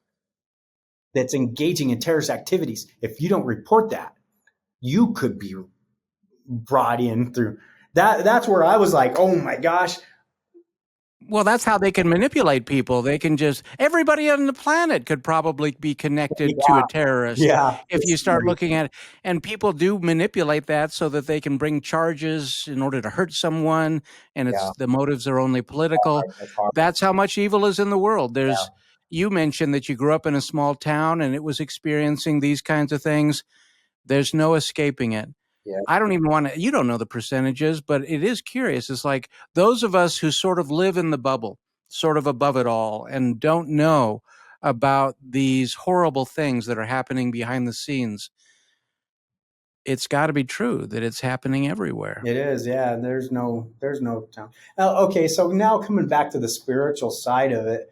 that's engaging in terrorist activities. If you don't report that, you could be brought in through that. That's where I was like, oh my gosh. Well, that's how they can manipulate people. They can just, everybody on the planet could probably be connected to a terrorist Yeah. if you start looking at it. And people do manipulate that so that they can bring charges in order to hurt someone. And Yeah. the motives are only political. That's hard. That's how much evil is in the world. Yeah. You mentioned that you grew up in a small town and it was experiencing these kinds of things. There's no escaping it. Yeah. I don't even want to, you don't know the percentages, but it is curious. It's like those of us who sort of live in the bubble, sort of above it all, and don't know about these horrible things that are happening behind the scenes. It's got to be true that it's happening everywhere. It is. Yeah. There's no town. Okay. So now coming back to the spiritual side of it,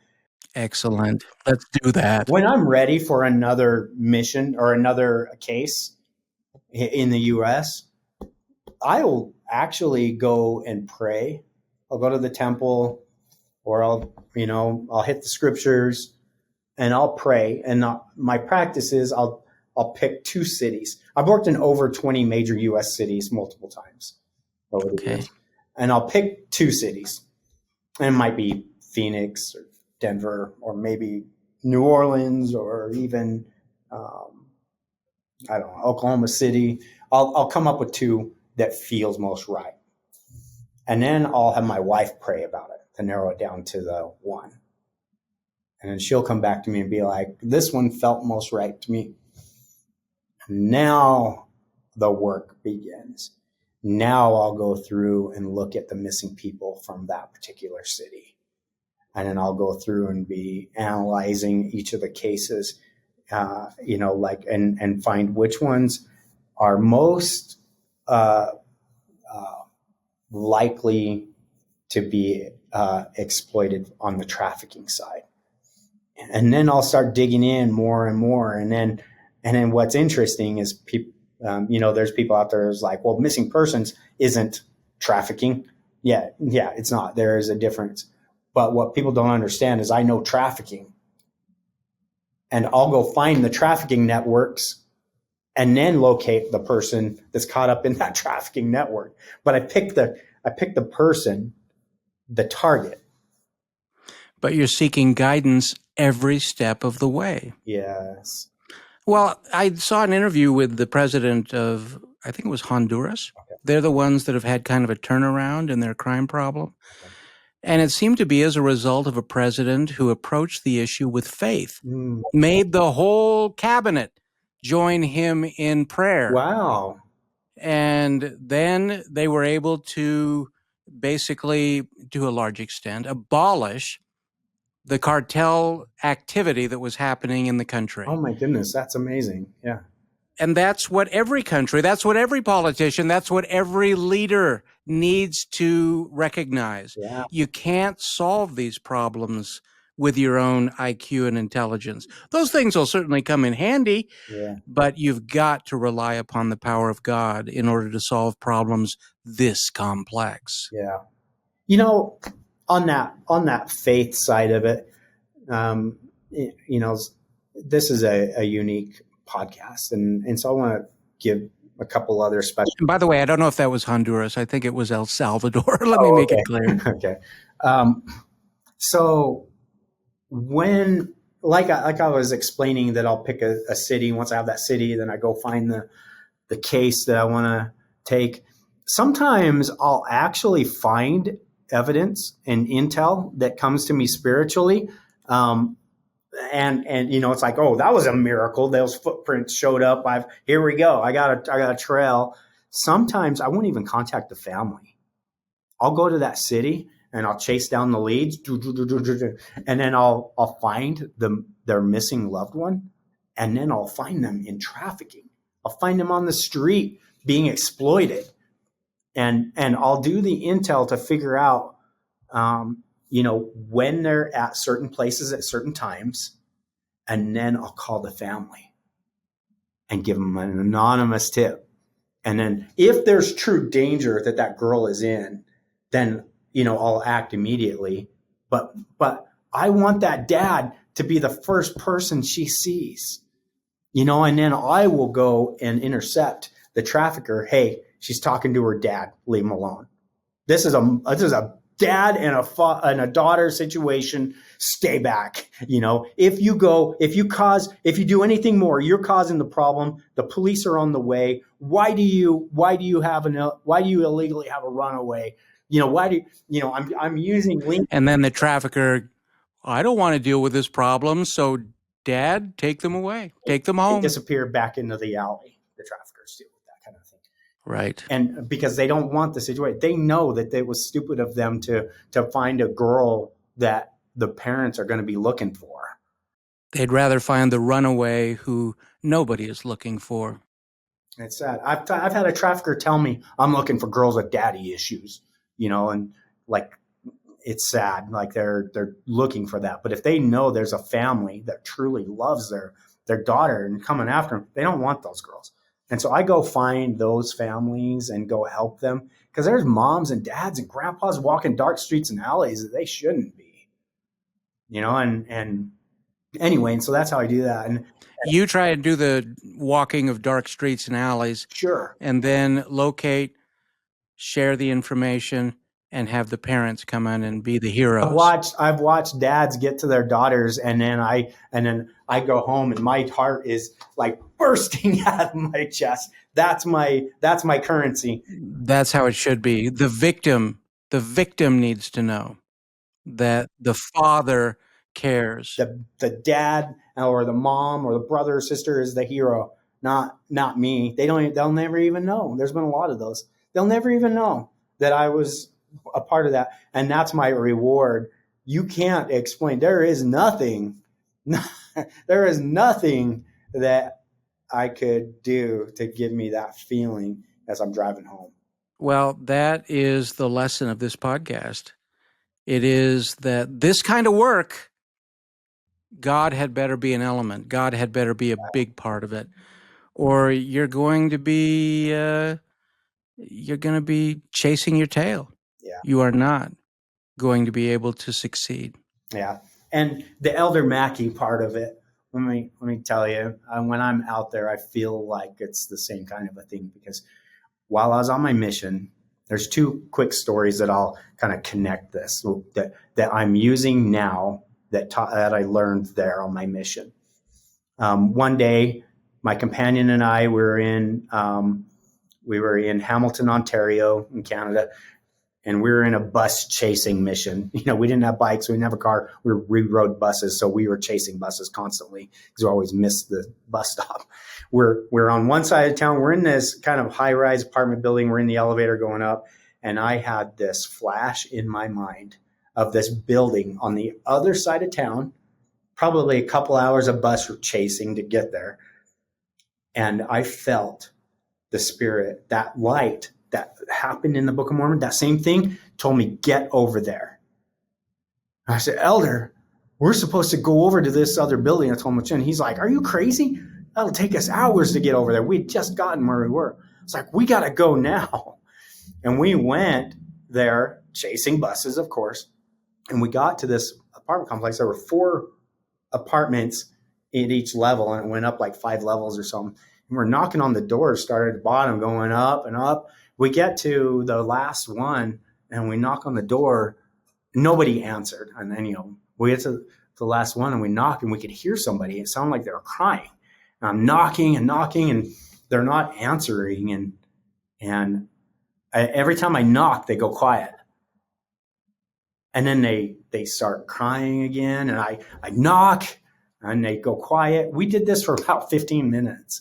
Excellent. Let's do that. when I'm ready for another mission or another case in the US, I will actually go and pray. I'll go to the temple, or I'll hit the scriptures and I'll pray. And my practice is I'll pick two cities. I've worked in over 20 major US cities multiple times over the years. And I'll pick two cities. And it might be Phoenix or Denver, or maybe New Orleans, or even I don't know, Oklahoma City. I'll come up with two that feels most right. And then I'll have my wife pray about it to narrow it down to the one. And then she'll come back to me and be like, this one felt most right to me. Now the work begins. Now I'll go through and look at the missing people from that particular city. And then I'll go through and be analyzing each of the cases, and find which ones are most likely to be exploited on the trafficking side. And then I'll start digging in more and more. And then what's interesting is people, there's people out there who's like, well, missing persons isn't trafficking. Yeah, it's not. There is a difference. But what people don't understand is I know trafficking. And I'll go find the trafficking networks and then locate the person that's caught up in that trafficking network. But I pick the person, the target. But you're seeking guidance every step of the way. Yes. Well, I saw an interview with the president of, I think it was Honduras. Okay. They're the ones that have had kind of a turnaround in their crime problem. Okay. And it seemed to be as a result of a president who approached the issue with faith, made the whole cabinet join him in prayer. Wow. And then they were able to basically, to a large extent, abolish the cartel activity that was happening in the country. Oh my goodness, that's amazing. Yeah. And that's what every country, that's what every politician, that's what every leader needs to recognize. Yeah. You can't solve these problems with your own IQ and intelligence. Those things will certainly come in handy, Yeah. but you've got to rely upon the power of God in order to solve problems this complex. Yeah. You know, on that faith side of it, you know, this is a unique podcast, and so I want to give a couple other special. And by the way, I don't know if that was Honduras. I think it was El Salvador. Let me make it clear. Okay. So when, like I was explaining, that I'll pick a city. Once I have that city, then I go find the case that I want to take. Sometimes I'll actually find evidence and intel that comes to me spiritually. And you know, it's like, oh, that was a miracle. Those footprints showed up. Here we go. I got a trail. Sometimes I won't even contact the family. I'll go to that city and I'll chase down the leads, and then I'll find their missing loved one, and then I'll find them in trafficking. I'll find them on the street being exploited, and I'll do the intel to figure out, you know, when they're at certain places at certain times, and then I'll call the family and give them an anonymous tip. And then if there's true danger that girl is in, then, you know, I'll act immediately. But I want that dad to be the first person she sees, you know, and then I will go and intercept the trafficker. Hey, she's talking to her dad. Leave him alone. This is a dad and a daughter situation. Stay back. You know, if you do anything more, you're causing the problem. The police are on the way. Why do you illegally have a runaway? You know, I'm using link. And then the trafficker, I don't want to deal with this problem. So Dad, take them away. Take them home. Disappear back into the alley. The traffickers do that kind of thing. Right. And because they don't want the situation, they know that it was stupid of them to find a girl that the parents are going to be looking for. They'd rather find the runaway who nobody is looking for. It's sad. I've had a trafficker tell me, I'm looking for girls with daddy issues, you know, and like, it's sad. Like they're looking for that. But if they know there's a family that truly loves their daughter and coming after them, they don't want those girls. And so I go find those families and go help them, because there's moms and dads and grandpas walking dark streets and alleys that they shouldn't be, you know, and anyway, and so that's how I do that. And you try to do the walking of dark streets and alleys. Sure. And then locate, share the information, and have the parents come in and be the heroes. I've watched dads get to their daughters, and then I go home and my heart is like bursting out of my chest. That's my currency. That's how it should be. The victim needs to know that the father cares. The dad or the mom or the brother or sister is the hero, not me. They'll never even know. There's been a lot of those. They'll never even know that I was a part of that. And that's my reward. You can't explain. There is nothing that I could do to give me that feeling as I'm driving home. Well, that is the lesson of this podcast. It is that this kind of work, God had better be an element. God had better be a big part of it, or you're going to be chasing your tail. Yeah. You are not going to be able to succeed. Yeah. And the Elder Mackey part of it, let me tell you, when I'm out there, I feel like it's the same kind of a thing, because while I was on my mission, there's two quick stories that I'll kind of connect this that I'm using now that I learned there on my mission. One day, my companion and I were in Hamilton, Ontario, in Canada, and we were in a bus chasing mission. We didn't have bikes, we didn't have a car. We rode buses, so we were chasing buses constantly because we always missed the bus stop. We're on one side of town. We're in this kind of high-rise apartment building. We're in the elevator going up, and I had this flash in my mind of this building on the other side of town, probably a couple hours of bus chasing to get there. And I felt the Spirit, that light that happened in the Book of Mormon, that same thing told me, get over there. And I said, Elder, we're supposed to go over to this other building. I told him, and he's like, are you crazy? That'll take us hours to get over there. We'd just gotten where we were. It's like, we got to go now. And we went there chasing buses, of course. And we got to this apartment complex. There were 4 apartments at each level, and it went up like 5 levels or something. And we're knocking on the doors, started at the bottom, going up and up. We get to the last one, and we knock on the door. Nobody answered. And then, we get to the last one, and we knock, and we could hear somebody. It sounded like they were crying. And I'm knocking, and they're not answering. And every time I knock, they go quiet. And then they start crying again, and I knock, and they go quiet. We did this for about 15 minutes,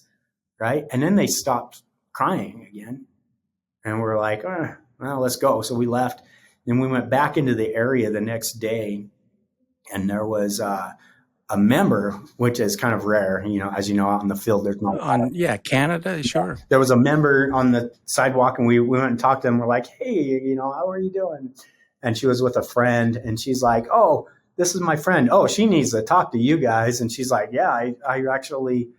right? And then they stopped crying again. And we're like, well, let's go. So we left. Then we went back into the area the next day, and there was a member, which is kind of rare. As you know, out in the field, there's no. Canada, sure. There was a member on the sidewalk, and we went and talked to them. We're like, hey, how are you doing? And she was with a friend, and she's like, oh, this is my friend. Oh, she needs to talk to you guys. And she's like, yeah, I actually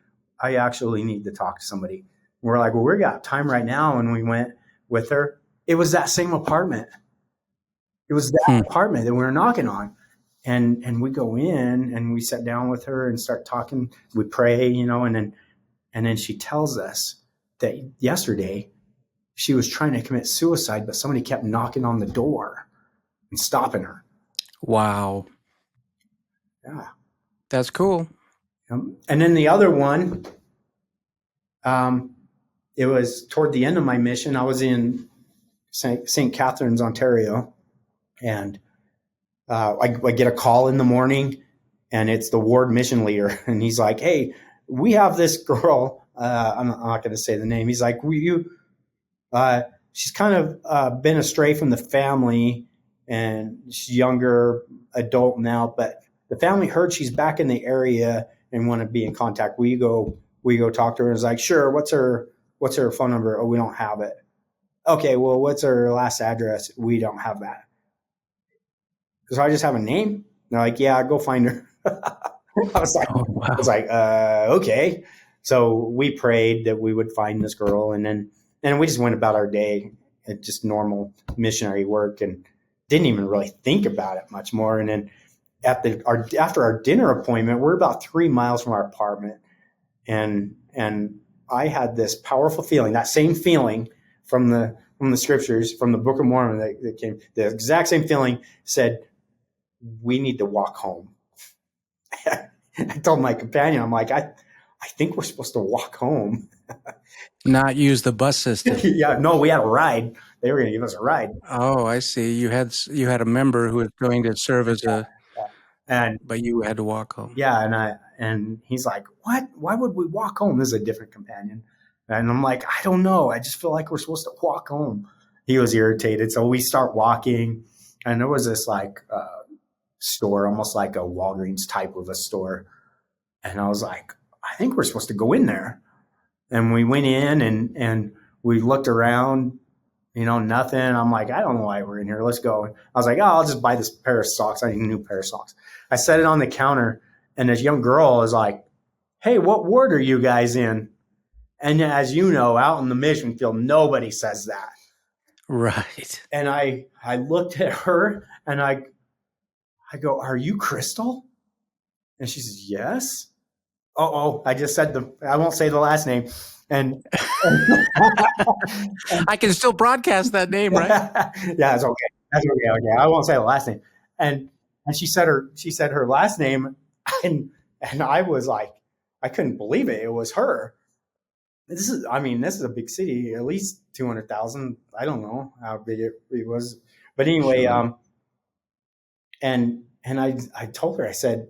need to talk to somebody. And we're like, well, we got time right now. And we went with her. It was that same apartment. It was that apartment that we were knocking on. And we go in, and we sat down with her and start talking. We pray, and then she tells us that yesterday she was trying to commit suicide, but somebody kept knocking on the door and stopping her. Wow. Yeah. That's cool. And then the other one, it was toward the end of my mission. I was in St. Catharines, Ontario, and I get a call in the morning, and it's the ward mission leader. And he's like, hey, we have this girl. I'm not going to say the name. He's like, she's kind of been astray from the family, and she's younger adult now, but the family heard she's back in the area and want to be in contact. We go talk to her, and it's like, sure. What's her phone number? Oh, we don't have it. Okay. Well, what's her last address? We don't have that. So I just have a name. They're like, yeah, go find her. I was like, okay. So we prayed that we would find this girl, and then we just went about our day at just normal missionary work, and didn't even really think about it much more. And then after our dinner appointment, we're about 3 miles from our apartment, and I had this powerful feeling, that same feeling from the scriptures, from the Book of Mormon that came, the exact same feeling said, we need to walk home. I told my companion, I'm like, I think we're supposed to walk home. Not use the bus system. Yeah, no, we had a ride. They were going to give us a ride. Oh, I see. You had a member who was going to serve as but you had to walk home. Yeah, and he's like, what? Why would we walk home? This is a different companion. And I'm like, I don't know. I just feel like we're supposed to walk home. He was irritated. So we start walking, and there was this store, almost like a Walgreens type of a store. And I was like, I think we're supposed to go in there. And we went in, and we looked around, nothing. I'm like, I don't know why we're in here. Let's go. I was like, I'll just buy this pair of socks. I need a new pair of socks. I set it on the counter, and this young girl is like, hey, what ward are you guys in? And as you know, out in the mission field, nobody says that. Right. And I looked at her, and I go, are you Crystal? And she says, yes. I just said I won't say the last name. And I can still broadcast that name, right? Yeah, it's okay. That's okay. Okay. I won't say the last name. And And she said her last name, and I was like, I couldn't believe it. It was her. This is, I mean, this is a big city, at least 200,000. I don't know how big it was, but anyway, Sure. and I told her, I said,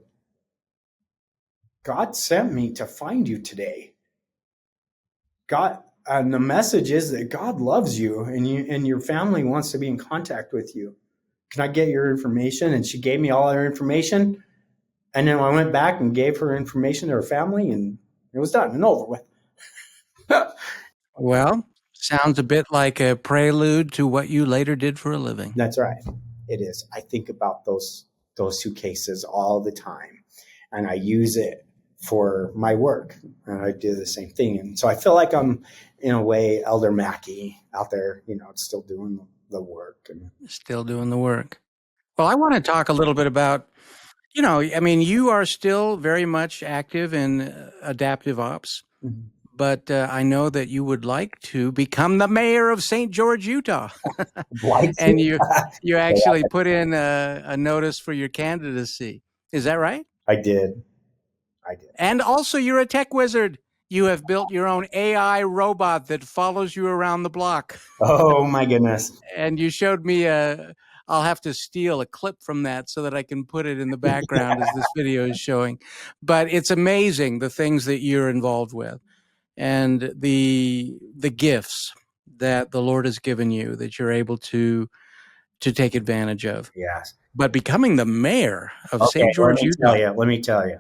God sent me to find you today. God, and the message is that God loves you, and your family wants to be in contact with you. Can I get your information? And she gave me all her information. And then I went back and gave her information to her family, and it was done and over with. Well, sounds a bit like a prelude to what you later did for a living. That's right. It is. I think about those two cases all the time, and I use it for my work, and I do the same thing. And so I feel like I'm, in a way, Elder Mackey out there, still doing the work. And Still doing the work. Well, I want to talk a little bit about, I mean, you are still very much active in adaptive ops, but I know that you would like to become the mayor of St. George, Utah. And you actually put in a notice for your candidacy. Is that right? I did. And also, you're a tech wizard. You have built your own AI robot that follows you around the block. Oh, my goodness. And you showed me I'll have to steal a clip from that so that I can put it in the background as this video is showing. But it's amazing the things that you're involved with and the gifts that the Lord has given you that you're able to take advantage of. Yes. But becoming the mayor of Okay, St. George, Utah. let me tell you.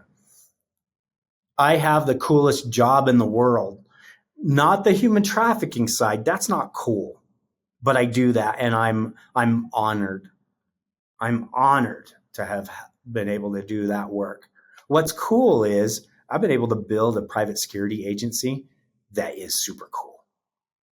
I have the coolest job in the world. Not the human trafficking side. That's not cool. But I do that, and I'm honored. I'm honored to have been able to do that work. What's cool is I've been able to build a private security agency that is super cool.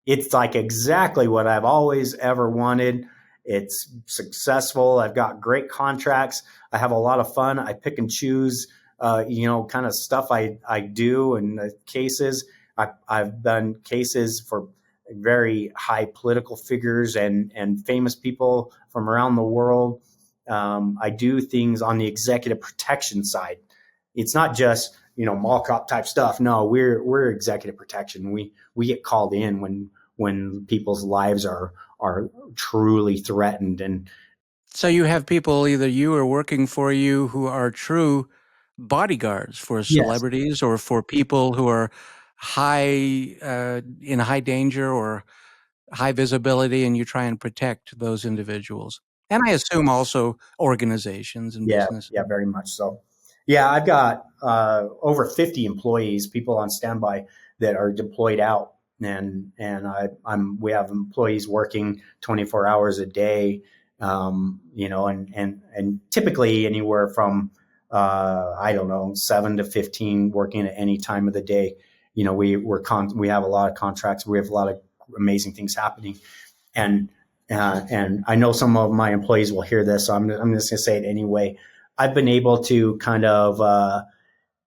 It's like exactly what I've always ever wanted. It's successful. I've got great contracts. I have a lot of fun. I pick and choose, kind of stuff I do and the cases. I've done cases for very high political figures and famous people from around the world. I do things on the executive protection side. It's not just mall cop type stuff. No, we're executive protection. We get called in when people's lives are truly threatened. And so you have people, either you or working for you, who are true bodyguards for celebrities or for people who are in high danger or high visibility, and you try and protect those individuals. And I assume also organizations and business. Yeah, very much so. Yeah, I've got over 50 employees, people on standby that are deployed out, and we have employees working 24 hours a day, and typically anywhere from 7 to 15 working at any time of the day. We have a lot of contracts. We have a lot of amazing things happening, and I know some of my employees will hear this, so I'm just going to say it anyway. I've been able to kind of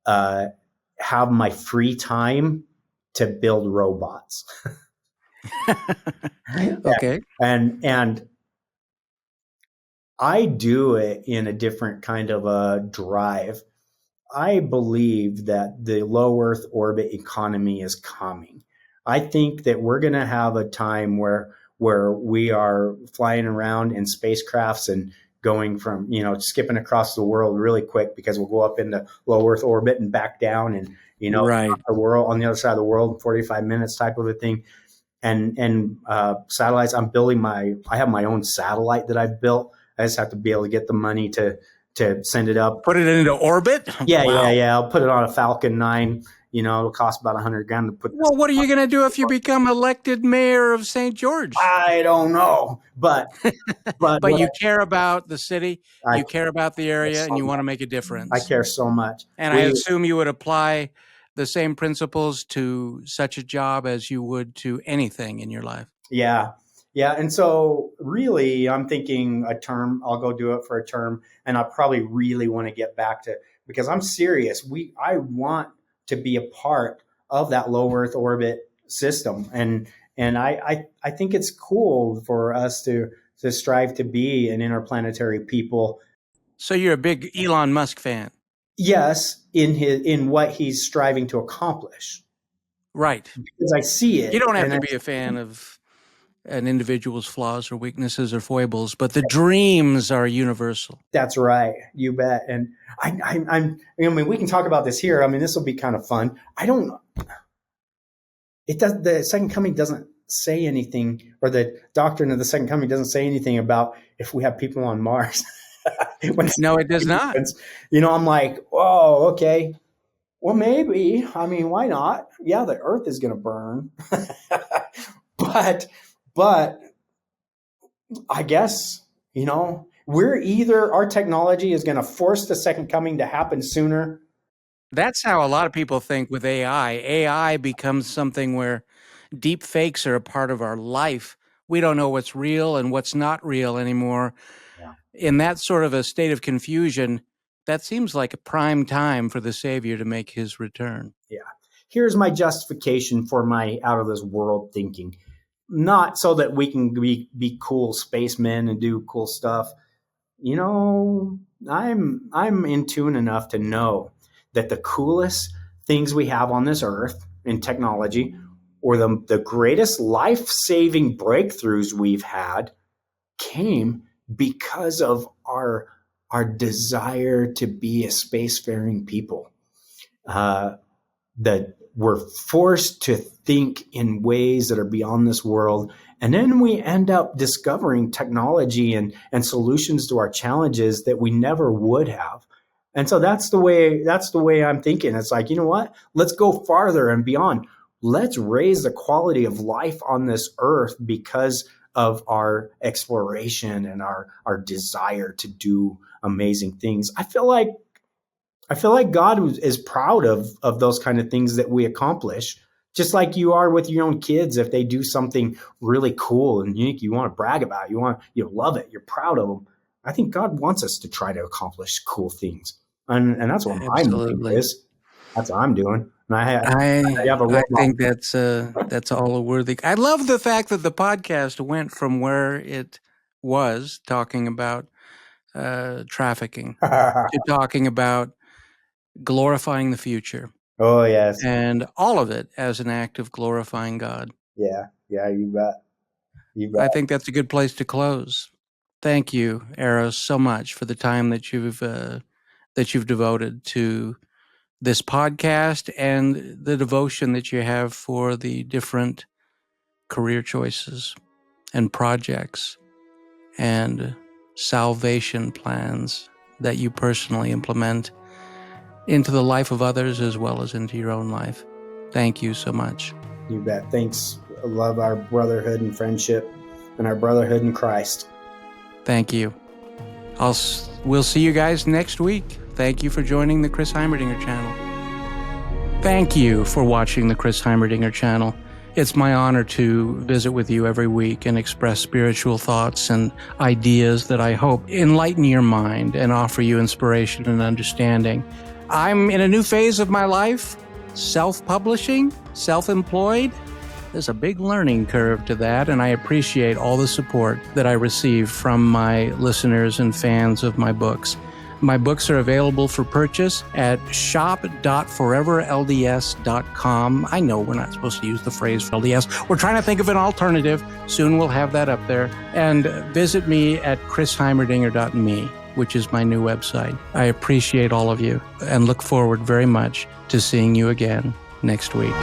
have my free time to build robots. Okay. And I do it in a different kind of a drive. I believe that the low Earth orbit economy is coming. I think that we're going to have a time where we are flying around in spacecrafts and going from, skipping across the world really quick, because we'll go up into low Earth orbit and back down, and, right. the world on the other side of the world in 45 minutes type of a thing. And satellites, I have my own satellite that I've built. I just have to be able to get the money to send it up. Put it into orbit? Yeah, wow. yeah. I'll put it on a Falcon 9. It'll cost about $100,000 to put. Well, what are you going to do if you become elected mayor of St. George? I don't know, but you care about the city, you care about the area, and you want to make a difference. I care so much. And I assume you would apply the same principles to such a job as you would to anything in your life. Yeah. Yeah. And so really, I'm thinking a term, I'll go do it for a term, and I probably really want to get back to, because I'm serious. I want to be a part of that low Earth orbit system. And I think it's cool for us to strive to be an interplanetary people. So you're a big Elon Musk fan. Yes, in what he's striving to accomplish. Right. Because I see it. You don't have and to be a fan of an individual's flaws or weaknesses or foibles, but the dreams are universal. That's right. You bet. And I mean, we can talk about this here. I mean, this will be kind of fun. The second coming doesn't say anything, or the doctrine of the second coming doesn't say anything about if we have people on Mars. No, it does not. I'm like, whoa, okay. Well, maybe. I mean, why not? Yeah, the earth is going to burn. but I guess, our technology is going to force the second coming to happen sooner. That's how a lot of people think with AI. AI becomes something where deep fakes are a part of our life. We don't know what's real and what's not real anymore. Yeah. In that sort of a state of confusion, that seems like a prime time for the Savior to make his return. Yeah. Here's my justification for my out of this world thinking. Not so that we can be cool spacemen and do cool stuff. I'm in tune enough to know that the coolest things we have on this earth in technology, or the greatest life-saving breakthroughs we've had, came because of our desire to be a spacefaring people. That we're forced to think in ways that are beyond this world. And then we end up discovering technology and solutions to our challenges that we never would have. And so that's the way I'm thinking. It's like, you know what? Let's go farther and beyond. Let's raise the quality of life on this earth because of our exploration and our desire to do amazing things. I feel like God is proud of those kind of things that we accomplish, just like you are with your own kids. If they do something really cool and unique, you want to brag about it, you love it, you're proud of them. I think God wants us to try to accomplish cool things, and that's what my motive is. That's what I'm doing. And I think that's all a worthy. I love the fact that the podcast went from where it was talking about trafficking to talking about glorifying the future. Oh, yes. And all of it as an act of glorifying God. Yeah, you bet. I think that's a good place to close. Thank you, Aros, so much for the time that you've devoted to this podcast and the devotion that you have for the different career choices and projects and salvation plans that you personally implement into the life of others as well as into your own life. Thank you so much. You bet. Thanks. I love our brotherhood and friendship and our brotherhood in Christ. Thank you. We'll see you guys next week. Thank you for joining the Chris Heimerdinger channel. Thank you for watching the Chris Heimerdinger channel. It's my honor to visit with you every week and express spiritual thoughts and ideas that I hope enlighten your mind and offer you inspiration and understanding. I'm in a new phase of my life, self-publishing, self-employed. There's a big learning curve to that, and I appreciate all the support that I receive from my listeners and fans of my books. My books are available for purchase at shop.foreverlds.com. I know we're not supposed to use the phrase LDS. We're trying to think of an alternative. Soon we'll have that up there. And visit me at chrisheimerdinger.me, which is my new website. I appreciate all of you and look forward very much to seeing you again next week.